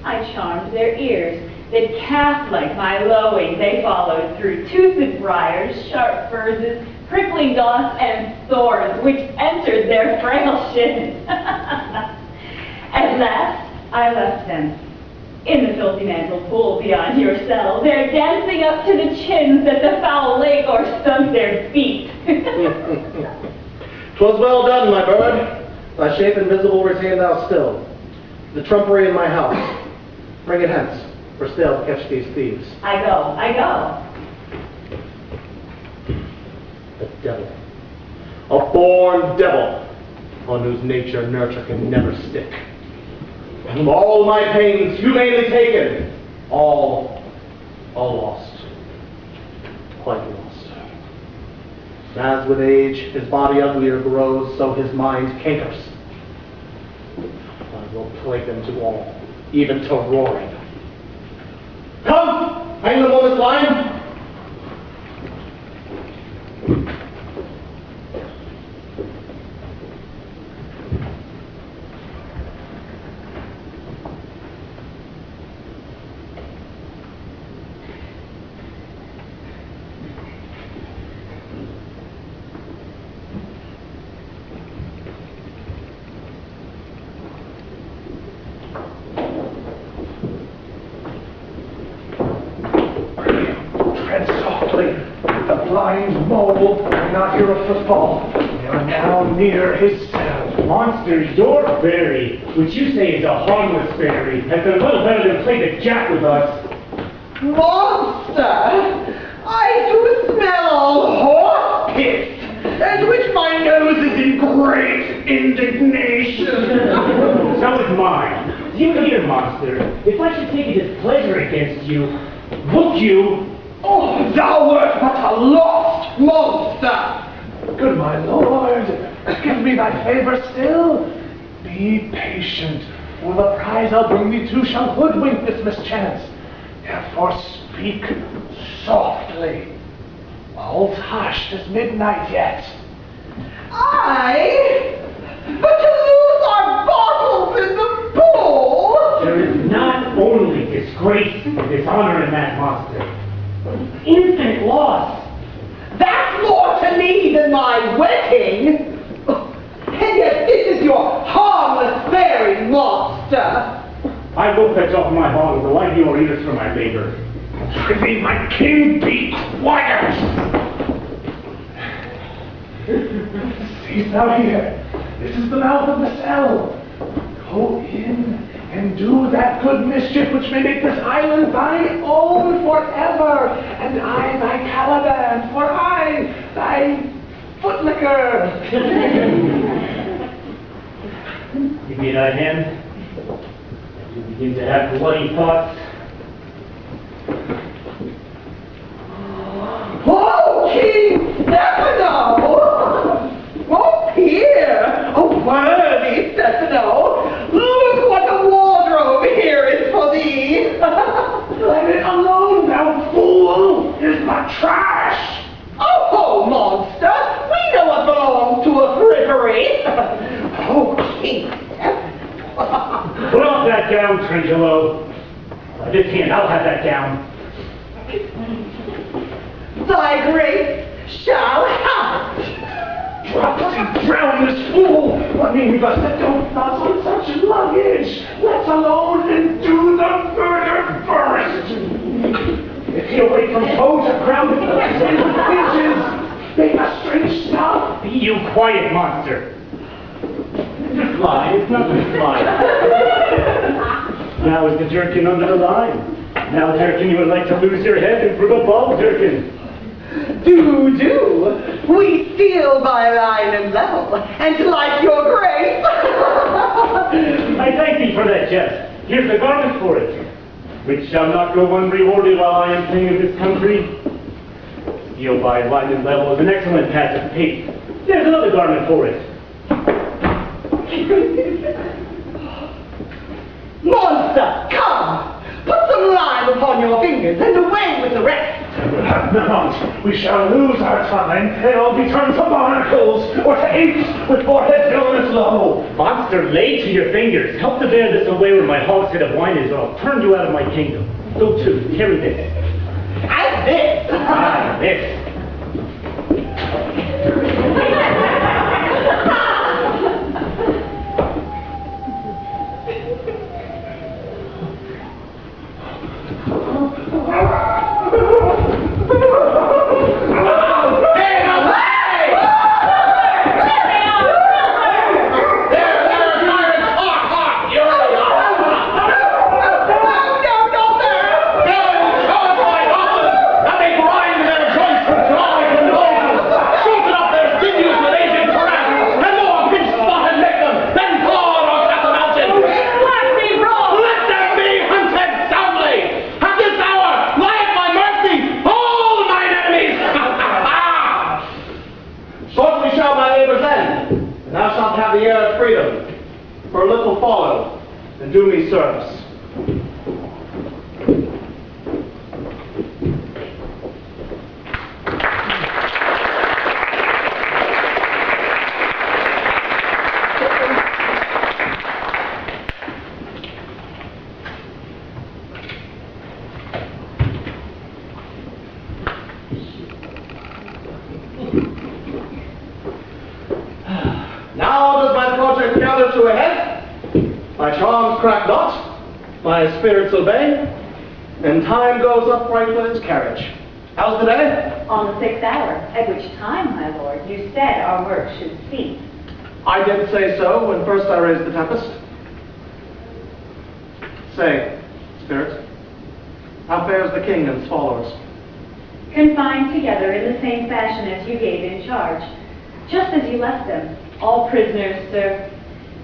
I charmed their ears, that calf-like my lowing they followed through toothed briars, sharp furzes, prickling doss, and thorns, which entered their frail shins. At last, I left them in the filthy mantle pool beyond your cell. They're dancing up to the chins that the foul lake o'erstunk their feet. 'Twas well done, my bird. Thy shape invisible retain thou still. The trumpery in my house. Bring it hence, for still to catch these thieves. I go. The devil. A born devil, on whose nature nurture can never stick. And all my pains humanely taken, all lost. Quite lost. As with age his body uglier grows, so his mind cankers. I will plague them to all, even to roaring. Come, hang them on this line. Not hear a footfall. We are now near his cell. Monster, your fairy, which you say is a harmless fairy, has done little better than play the jack with us. Monster! I do smell horse piss, at which my nose is in great indignation. So is mine. You hear, monster, if I should take a displeasure against you, would you? Oh, thou wert but a lost monster! Good my lord, give me thy favor still. Be patient, for the prize I'll bring thee to shall hoodwink this mischance. Therefore speak softly. All's hushed as midnight yet. Aye, but to lose our bottles in the pool! There is not only disgrace and dishonor in that, monster, but infinite loss. That's more to me than my wedding! And yet this is your harmless fairy monster! I will fetch off my bottle to light your ears for my labor. Prithee, my king, be quiet! Seest thou here? This is the mouth of the cell. Go in and do that good mischief which may make this island thine own forever, and I thy Caliban, for I thy footlicker. Give me thy hand. begin to have bloody thoughts. Oh, King Stefano! Oh, here! Oh, worthy Stefano! Look what a wardrobe here is for thee! Let it alone, thou fool! Here's my trash! Oh, monster! We know what belongs to a frippery! Oh, King Stefano! Put off that gown, Tringelo. This hand, I'll have that gown. Thy grace shall have it! Drop and drown this fool! I mean, we must don't fuss on such luggage! Let's alone and do the murder first! If he'll wait from toe to ground with the inches, make a strange stuff! Be you quiet, monster. Just lie, it's not just lie. Now is the jerkin under the line. Now, jerkin, you would like to lose your head and prove a ball, jerkin. Do. We steal by line and level, and like your grace. I thank thee for that jest. Here's the garment for it, which shall not go unrewarded while I am king of this country. Steal by line and level is an excellent patch of taste. There's another garment for it. Monster, come! Put some lime upon your fingers and away with the rest. Not. We shall lose our time. They'll be turned to barnacles or to apes with foreheads villainous low. Monster, lay to your fingers. Help to bear this away where my hogshead of wine is, or I'll turn you out of my kingdom. So too, carry this. And this. Ah, this. The air of freedom, for a little follow, and do me service. Now does my project gather to a head, my charms crack not, my spirits obey, and time goes upright with its carriage. How's the day? On the 6th hour, at which time, my lord, you said our work should cease. I did say so when first I raised the Tempest. Say, spirit, how fares the king and his followers? Confined together in the same fashion as you gave in charge, just as you left them. All prisoners, sir.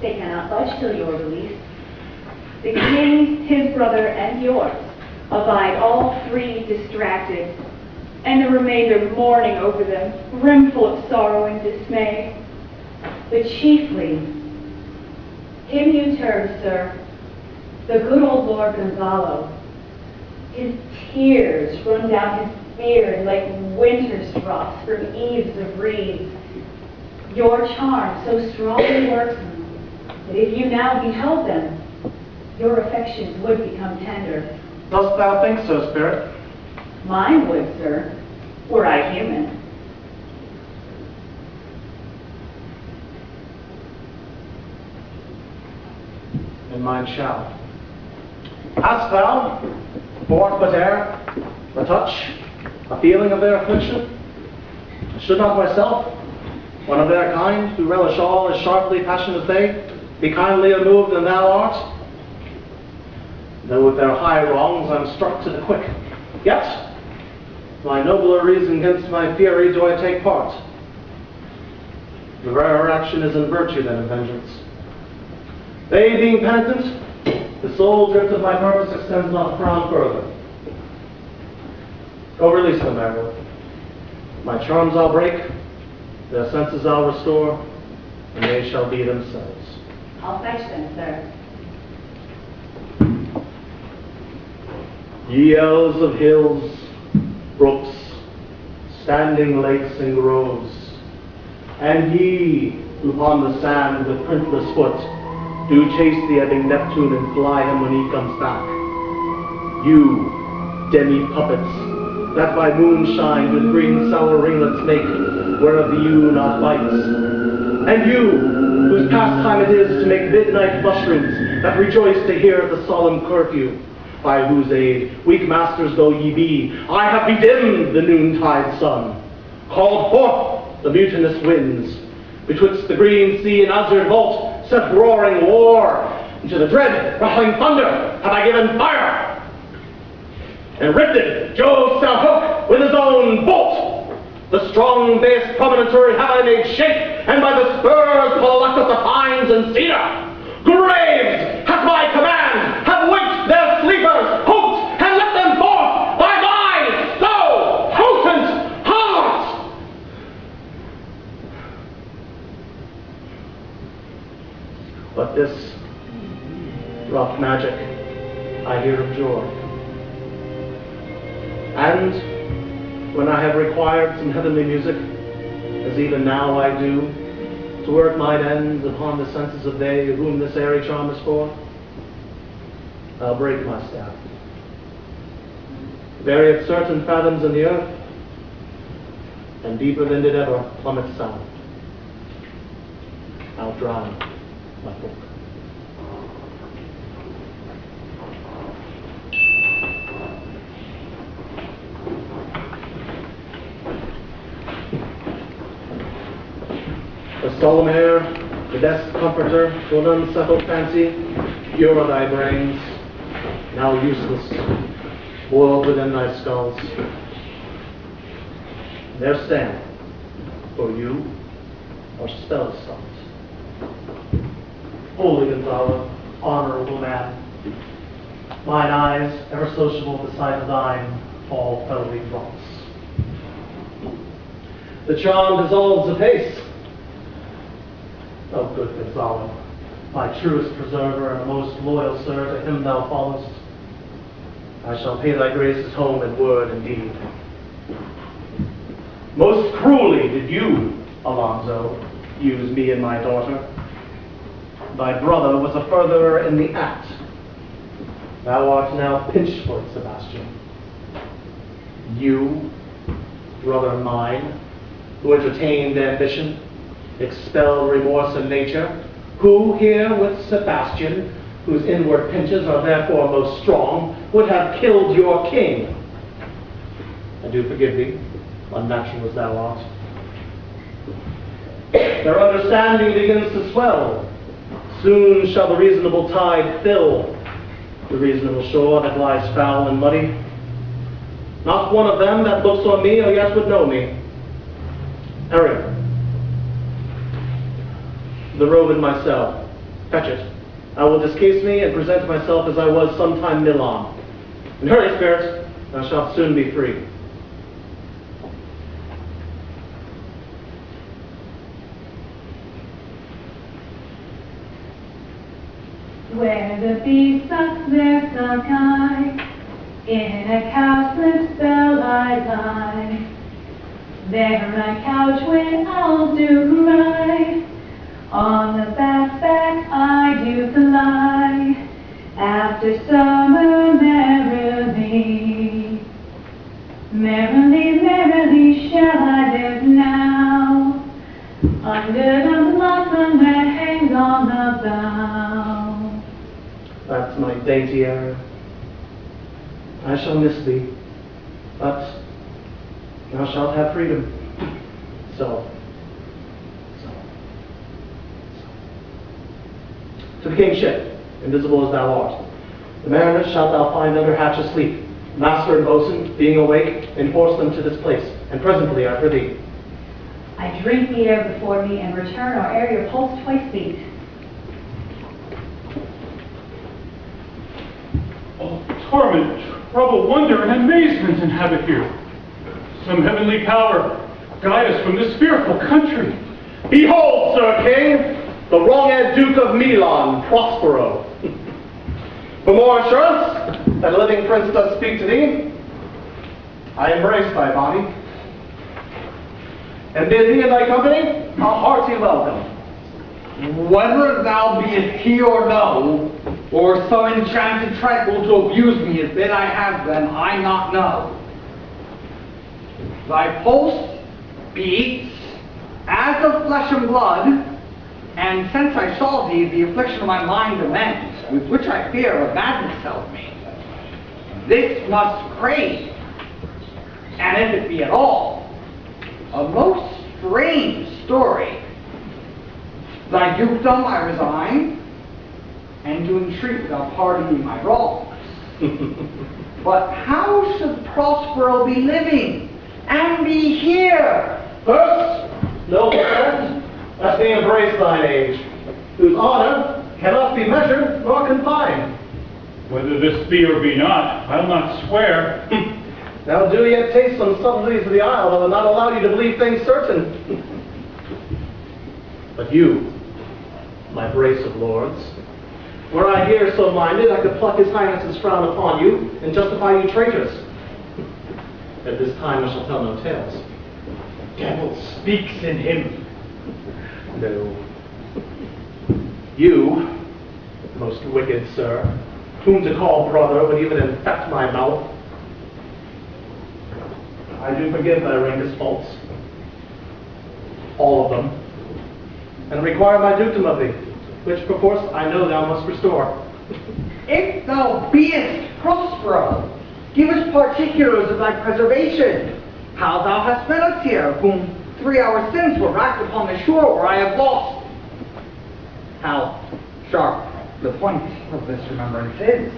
They cannot budge till your release. The king, his brother, and yours abide all three distracted, and the remainder mourning over them, brimful of sorrow and dismay. But chiefly, him you term, sir, the good old Lord Gonzalo. His tears run down his beard like winter's drops from eaves of reeds. Your charm so strongly works that if you now beheld them, your affections would become tender. Dost thou think so, spirit? Mine would, sir, were I human. And mine shall. Hast thou, forth but air, a touch, a feeling of their affliction? Should not myself, one of their kind, who relish all as sharply passionate as they, be kindlier moved than thou art? Though with their high wrongs I'm struck to the quick, yet my nobler reason against my fury do I take part. The rarer action is in virtue than in vengeance. They being penitent, The sole drift of my purpose extends not a frown further. Go release them, Marilyn. My charms I'll break, their senses I'll restore, and they shall be themselves. I'll fetch them, sir. Ye elves of hills, brooks, standing lakes and groves, and ye who upon the sand with printless foot do chase the ebbing Neptune and fly him when he comes back. You, demi-puppets, that by moonshine with green sour ringlets make, whereof the ewe not bites. And you, whose pastime it is to make midnight mushrooms that rejoice to hear the solemn curfew, by whose aid, weak masters though ye be, I have bedimmed the noontide sun, called forth the mutinous winds, betwixt the green sea and azure vault, set roaring war, and to the dread ruffling thunder have I given fire, and rifted Jove's stout hook with his own bolt. The strong based promontory have I made shake, and by the spurs plucked the pines and cedar. Graves hath my command, have waked their sleepers, hoped, and let them forth by my so potent heart. But this rough magic I hear of joy. And when I have required some heavenly music, as even now I do, to work mine ends upon the senses of they whom this airy charm is for, I'll break my staff. Bury it certain fathoms in the earth, and deeper than did ever plummet sound. I'll drown my book. The solemn air, the best comforter to an unsettled fancy, pure are thy brains, now useless, boiled within thy skulls. There stand, for you are spell stopped. Holy Gonzalo, honorable man, mine eyes, ever sociable beside thine, fall fellowy drops. The charm dissolves apace. O good Gonzalo, my truest preserver and most loyal sir, to him thou followest, I shall pay thy graces home in word and deed. Most cruelly did you, Alonso, use me and my daughter. Thy brother was a furtherer in the act. Thou art now pinched for it, Sebastian. You, brother mine, who entertained ambition, expelled remorse and nature, who here with Sebastian, whose inward pinches are therefore most strong, would have killed your king. I do forgive thee, unnatural as thou art. Their understanding begins to swell. Soon shall the reasonable tide fill the reasonable shore that lies foul and muddy. Not one of them that looks on me or yet would know me. Ariel, the robe in my cell. Fetch it. I will discase me and present myself as I was sometime Milan. And hurry, spirit, thou shalt soon be free. Where the bees suck their sky, in a cowslip spell I lie. There I couch when owls do cry, on the bat's back I do fly, after summer merrily. Merrily, merrily shall I live now, under the blossom that hangs on the bough. That's my dainty Ariel. I shall miss thee, but thou shalt have freedom. So. To the king's ship, invisible as thou art. The mariners shalt thou find under hatch asleep. Master and boatswain, being awake, enforce them to this place, and presently I prithee. I drink the air before me and return our area pulse twice beat. All torment, trouble, wonder, and amazement inhabit here. Some heavenly power guide us from this fearful country. Behold, Sir King, the wronged Duke of Milan, Prospero. For more assurance that a living prince does speak to thee, I embrace thy body, and bid thee and thy company a hearty welcome. Whether thou beest he or no, or some enchanted trifle to abuse me as bid I have them, I not know. Thy pulse beats as of flesh and blood, and since I saw thee, the affliction of my mind amends, with which I fear a madness held me. This must crave, and if it be at all, a most strange story. Thy dukedom I resign, and to entreat without pardoning my wrongs. But how should Prospero be living, and be here? First, noble friend, let me embrace thine age, whose honor cannot be measured nor confined. Whether this be or be not, I'll not swear. Now do yet taste some subtleties of the isle that will not allow you to believe things certain. But you, my brace of lords, were I here so minded, I could pluck his highness's frown upon you and justify you traitors. At this time I shall tell no tales. Devil speaks in him. No. You, most wicked sir, whom to call brother would even infect my mouth. I do forgive thy rankest faults, all of them, and require my dukedom of thee, which perforce I know thou must restore. If thou beest Prospero, give us particulars of thy preservation, how thou hast met us here, whom 3 hours since were racked upon the shore where I have lost. How sharp the point of this remembrance is,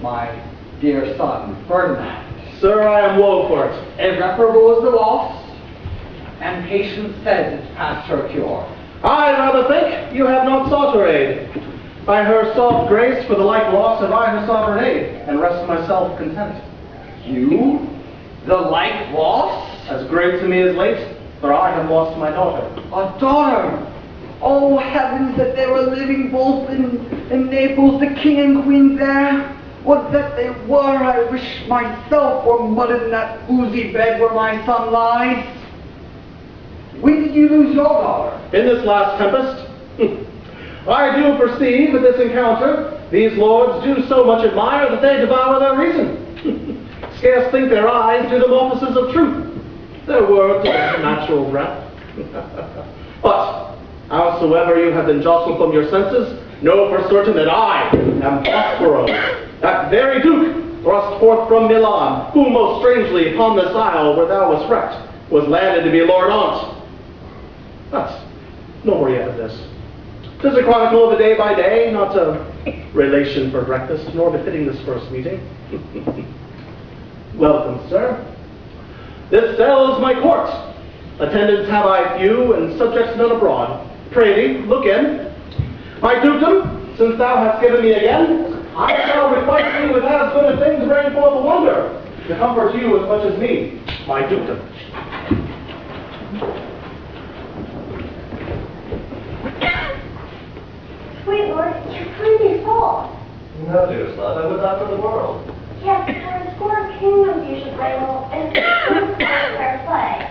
my dear son Ferdinand. Sir, I am woe for it. Irreparable is the loss, and patience says it's past her cure. I rather think you have not sought her aid. By her soft grace for the like loss have I her sovereign aid, and rest myself content. You? The like loss? As great to me as late, for I have lost my daughter. A daughter? Oh heavens, that they were living both in Naples, the king and queen there. Would that they were, I wish myself were mud in that oozy bed where my son lies. When did you lose your daughter? In this last tempest. I do perceive at this encounter, these lords do so much admire that they devour their reason. Scarce think their eyes do them offices of truth. Their words are natural breath. But, howsoever you have been jostled from your senses, know for certain that I am Prospero, that very Duke thrust forth from Milan, who most strangely upon this isle where thou wast wrecked, was landed to be Lord Aunt. But, no more yet of this. 'Tis a chronicle of a day by day, not a relation for breakfast, nor befitting this first meeting. Welcome, sir. This cell is my court. Attendants have I few, and subjects none abroad. Pray thee, look in. My dukedom, since thou hast given me again, I shall requite thee with as good a thing to bring forth a wonder, to comfort you as much as me, my dukedom. Sweet Lord, your time is full. No, dearest love, I would not for the world. Yes, for a score of kingdoms you should wrangle, and fair play.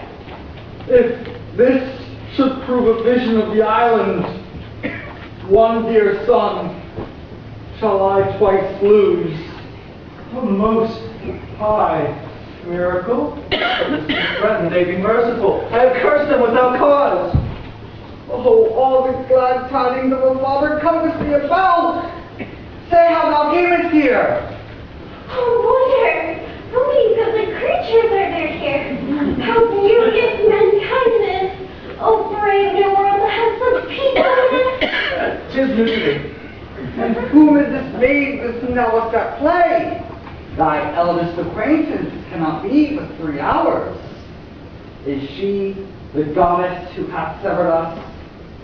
If this should prove a vision of the island, one dear son shall I twice lose. A most high miracle. Threaten they be merciful. I have cursed them without cause. Oh, all the glad tidings of a father compass me about. Say how thou camest here. Oh, wonder! How many goodly creatures are there here? How beauteous men kindness! Oh, brave new world to have such people in it! 'Tis new to me. And whom is this maid this thou wast at play? Thy eldest acquaintance cannot be but 3 hours. Is she the goddess who hath severed us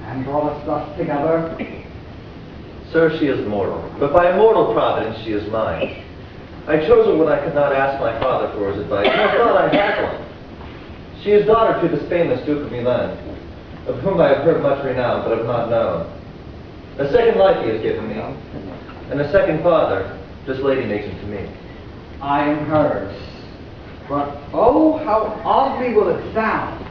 and brought us thus together? Sir, she is mortal, but by a mortal providence she is mine. I chose her when I could not ask my father for his advice, and I thought I had one. She is daughter to this famous Duke of Milan, of whom I have heard much renown, but have not known. A second life he has given me, and a second father this lady makes him to me. I am hers. But oh, how oddly will it sound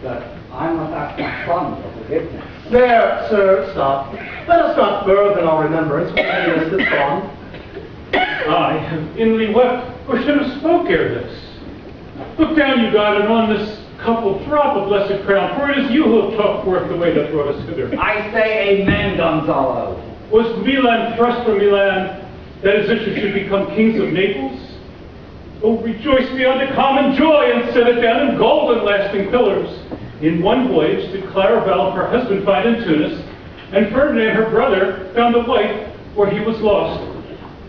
that I must ask my son for forgiveness. There, sir, stop. Let us not burthen our remembrance with any that's gone. I have inly wept, or should have spoke ere this. Look down, you God, and on this couple drop a blessed crown, for it is you who have talked forth the way that brought us hither. I say amen, Gonzalo. Was Milan thrust from Milan, that his issue should become kings of Naples? Oh, rejoice beyond a common joy, and set it down in gold and lasting pillars. In one voyage did Claravel her husband find in Tunis, and Ferdinand her brother found a wife where he was lost.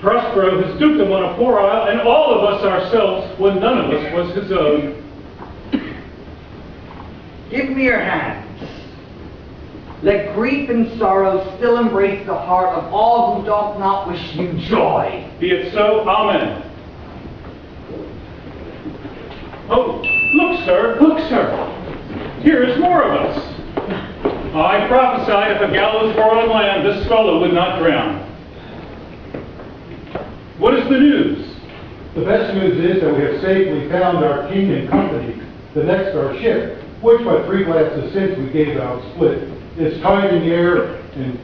Prospero his dukedom on a poor isle, and all of us ourselves, when none of us was his own. Give me your hands. Let grief and sorrow still embrace the heart of all who doth not wish you joy. Be it so, amen. Oh, look, sir, look, sir. Here is more of us. I prophesied if a gallows were on land, this fellow would not drown. What is the news? The best news is that we have safely found our king and company. The next, our ship, which but 3 glasses since we gave out split, is tied in the air and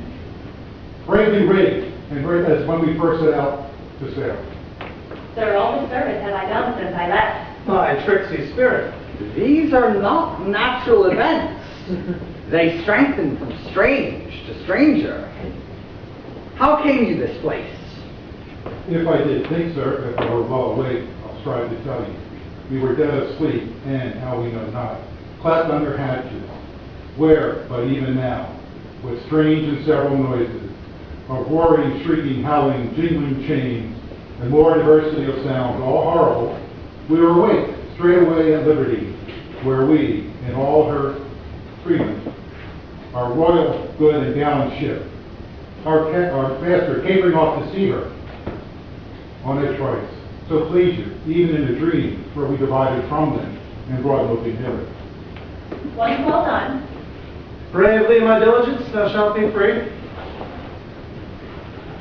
bravely rigged, and as when we first set out to sail. Sir, all the service have I done since I left. My tricksy spirit. These are not natural events. They strengthen from strange to stranger. How came you this place? If I did think, sir, if I were well awake, I'll strive to tell you. We were dead asleep, and how we know not, clapped under hatches, where, but even now, with strange and several noises, of roaring, shrieking, howling, jingling chains, and more diversity of sounds, all horrible, we were awake, straightway at liberty, where we, in all her freedom, our royal, good, and gallant ship, our master capering off to see her on their trites, so please you, even in a dream, where we divided from them and brought looking hither. Once well done. Bravely, my diligence, thou shalt be free.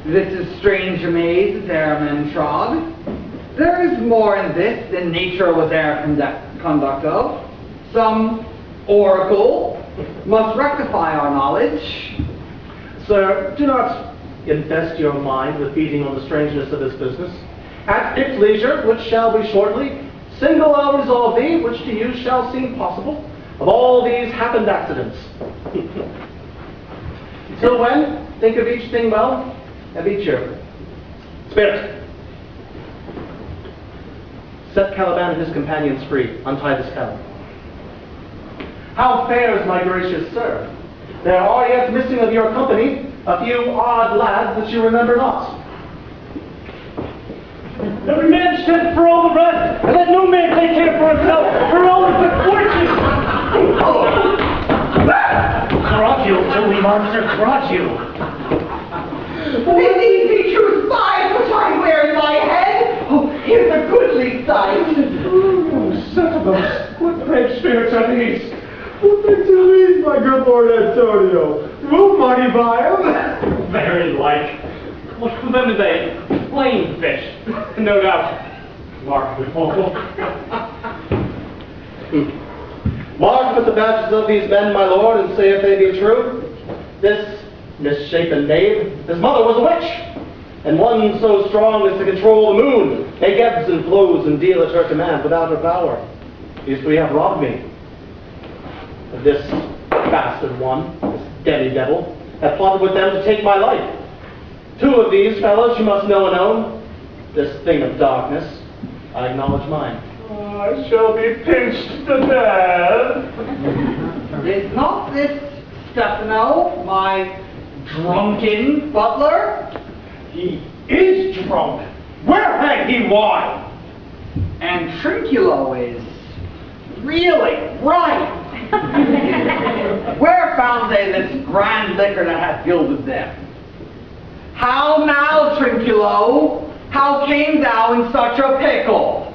This is strange amaze, airmen trod. There is more in this than nature was e'er conduct of. Some oracle must rectify our knowledge. Sir, do not infest your mind with beating on the strangeness of this business. At its leisure, which shall be shortly, single I'll resolve thee, which to you shall seem possible, of all these happened accidents. Till when, think of each thing well, and be cheerful. Spirit, set Caliban and his companions free. Untie this cabin. How fares my gracious sir? There are yet missing of your company a few odd lads that you remember not. Every man shed for all the rest, and let no man take care for himself, for all is good fortune. Crotch you, holy monster, crotch you. If these be true spies which I wear in my head, oh, here's a goodly sight. Oh, Setibus, what brave spirits are these? What things are these, my good Lord Antonio? Room money by them? Very like. What for them is a plain fish, no doubt. Remarkably awful. Mark with the badges of these men, my lord, and say if they be true. This misshapen knave, his mother was a witch, and one so strong as to control the moon, make ebbs and flows and deal at her command without her power. These three have robbed me. This bastard one, this demi-devil, have plotted with them to take my life. 2 of these fellows you must know and own. This thing of darkness, I acknowledge mine. I shall be pinched to death. Is not this Stefano, my drunken butler? He is drunk. Where had he wine? And Trinculo is really right. Where found they this grand liquor that hath gilded them? How now, Trinculo? How came thou in such a pickle?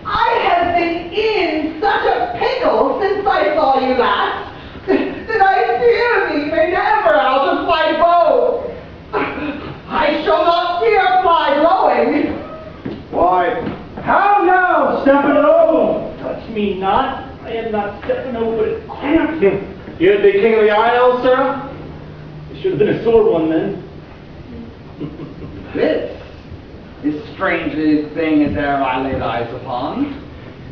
I have been in such a pickle since I saw you last, that I fear me may never out of my boat. I shall not fear fly blowing. Why, how now, Stefano? Touch me not. I am not Stefano, but I am. You'd be king of the isles, sir? It should have been a sword one then. This strangest thing as e'er I laid eyes upon.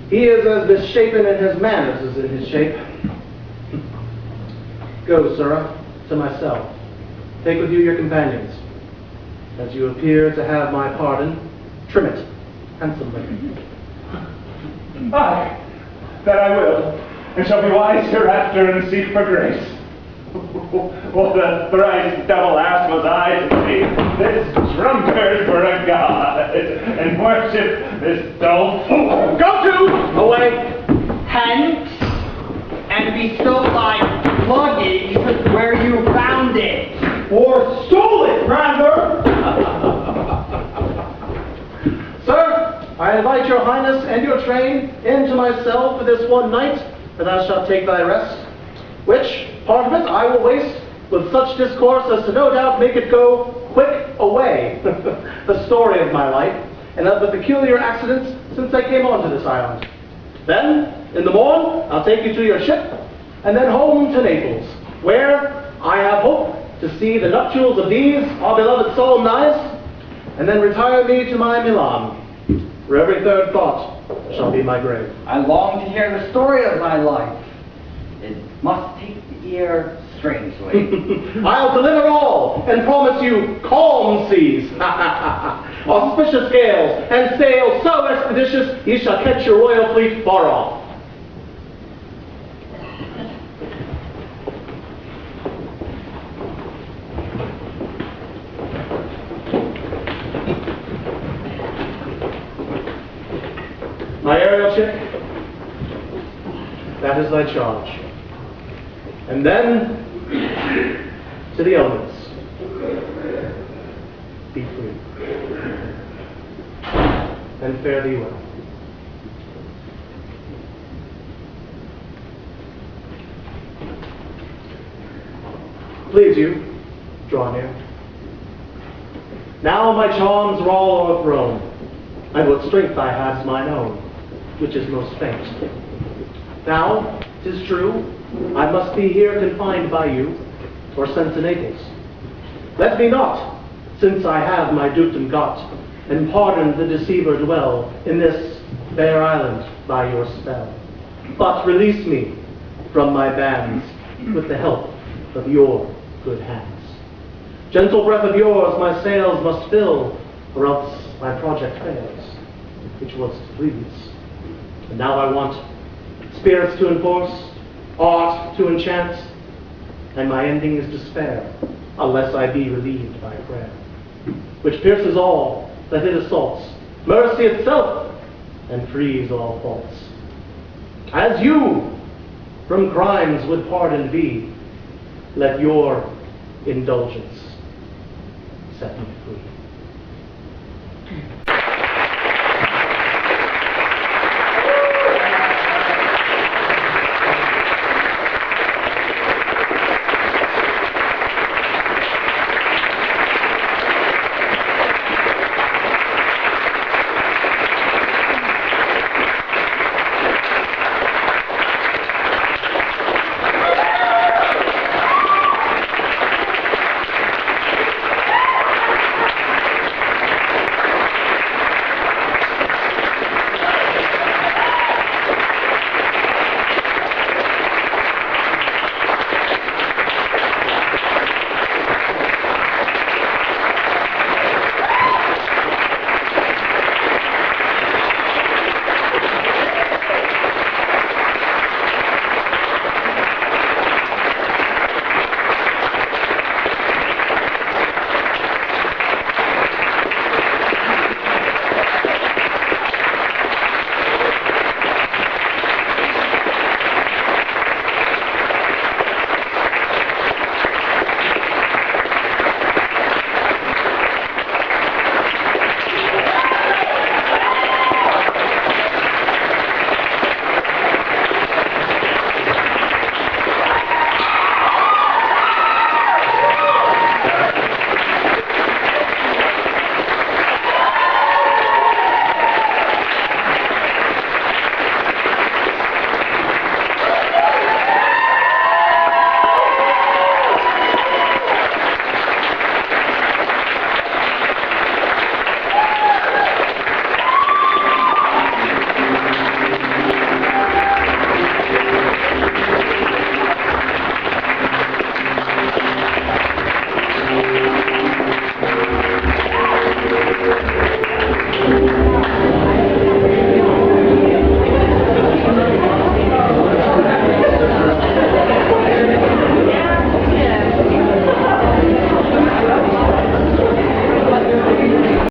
He is as misshapen in his manners as in his shape. Go, sirrah, to my cell. Take with you your companions. As you appear to have my pardon, trim it handsomely. Aye, that I will, and shall be wise hereafter and seek for grace. What a thrice double ass was I to see this drunkard for a god, and worship this dull fool. Go to! Away, hence, and bestow thy luggage where you found it. Or stole it, rather! Sir, I invite your highness and your train into my cell for this one night, and thou shalt take thy rest, which part of it I will waste with such discourse as to no doubt make it go quick away, the story of my life, and of the peculiar accidents since I came onto this island. Then, in the morn, I'll take you to your ship, and then home to Naples, where I have hope to see the nuptials of these, our beloved solemnized, and then retire me to my Milan, where every third thought shall be my grave. I long to hear the story of thy life. It must take the ear strangely. I'll deliver all, and promise you calm seas, auspicious gales, and sail so expeditious ye shall catch your royal fleet far off. My aerial chick, that is thy charge. And then, to the elements. Be free. And fare thee well. Please you, draw near. Now my charms are all o'erthrown, and what strength I have is mine own, which is most faint. Now, 'tis true, I must be here confined by you, or sent to Naples. Let me not, since I have my dukedom got, and pardon the deceiver dwell in this fair island by your spell. But release me from my bands with the help of your good hands. Gentle breath of yours my sails must fill, or else my project fails, which was to please. And now I want spirits to enforce, art to enchant, and my ending is despair, unless I be relieved by prayer, which pierces all that it assaults, mercy itself, and frees all faults. As you from crimes would pardoned be, let your indulgence set me free.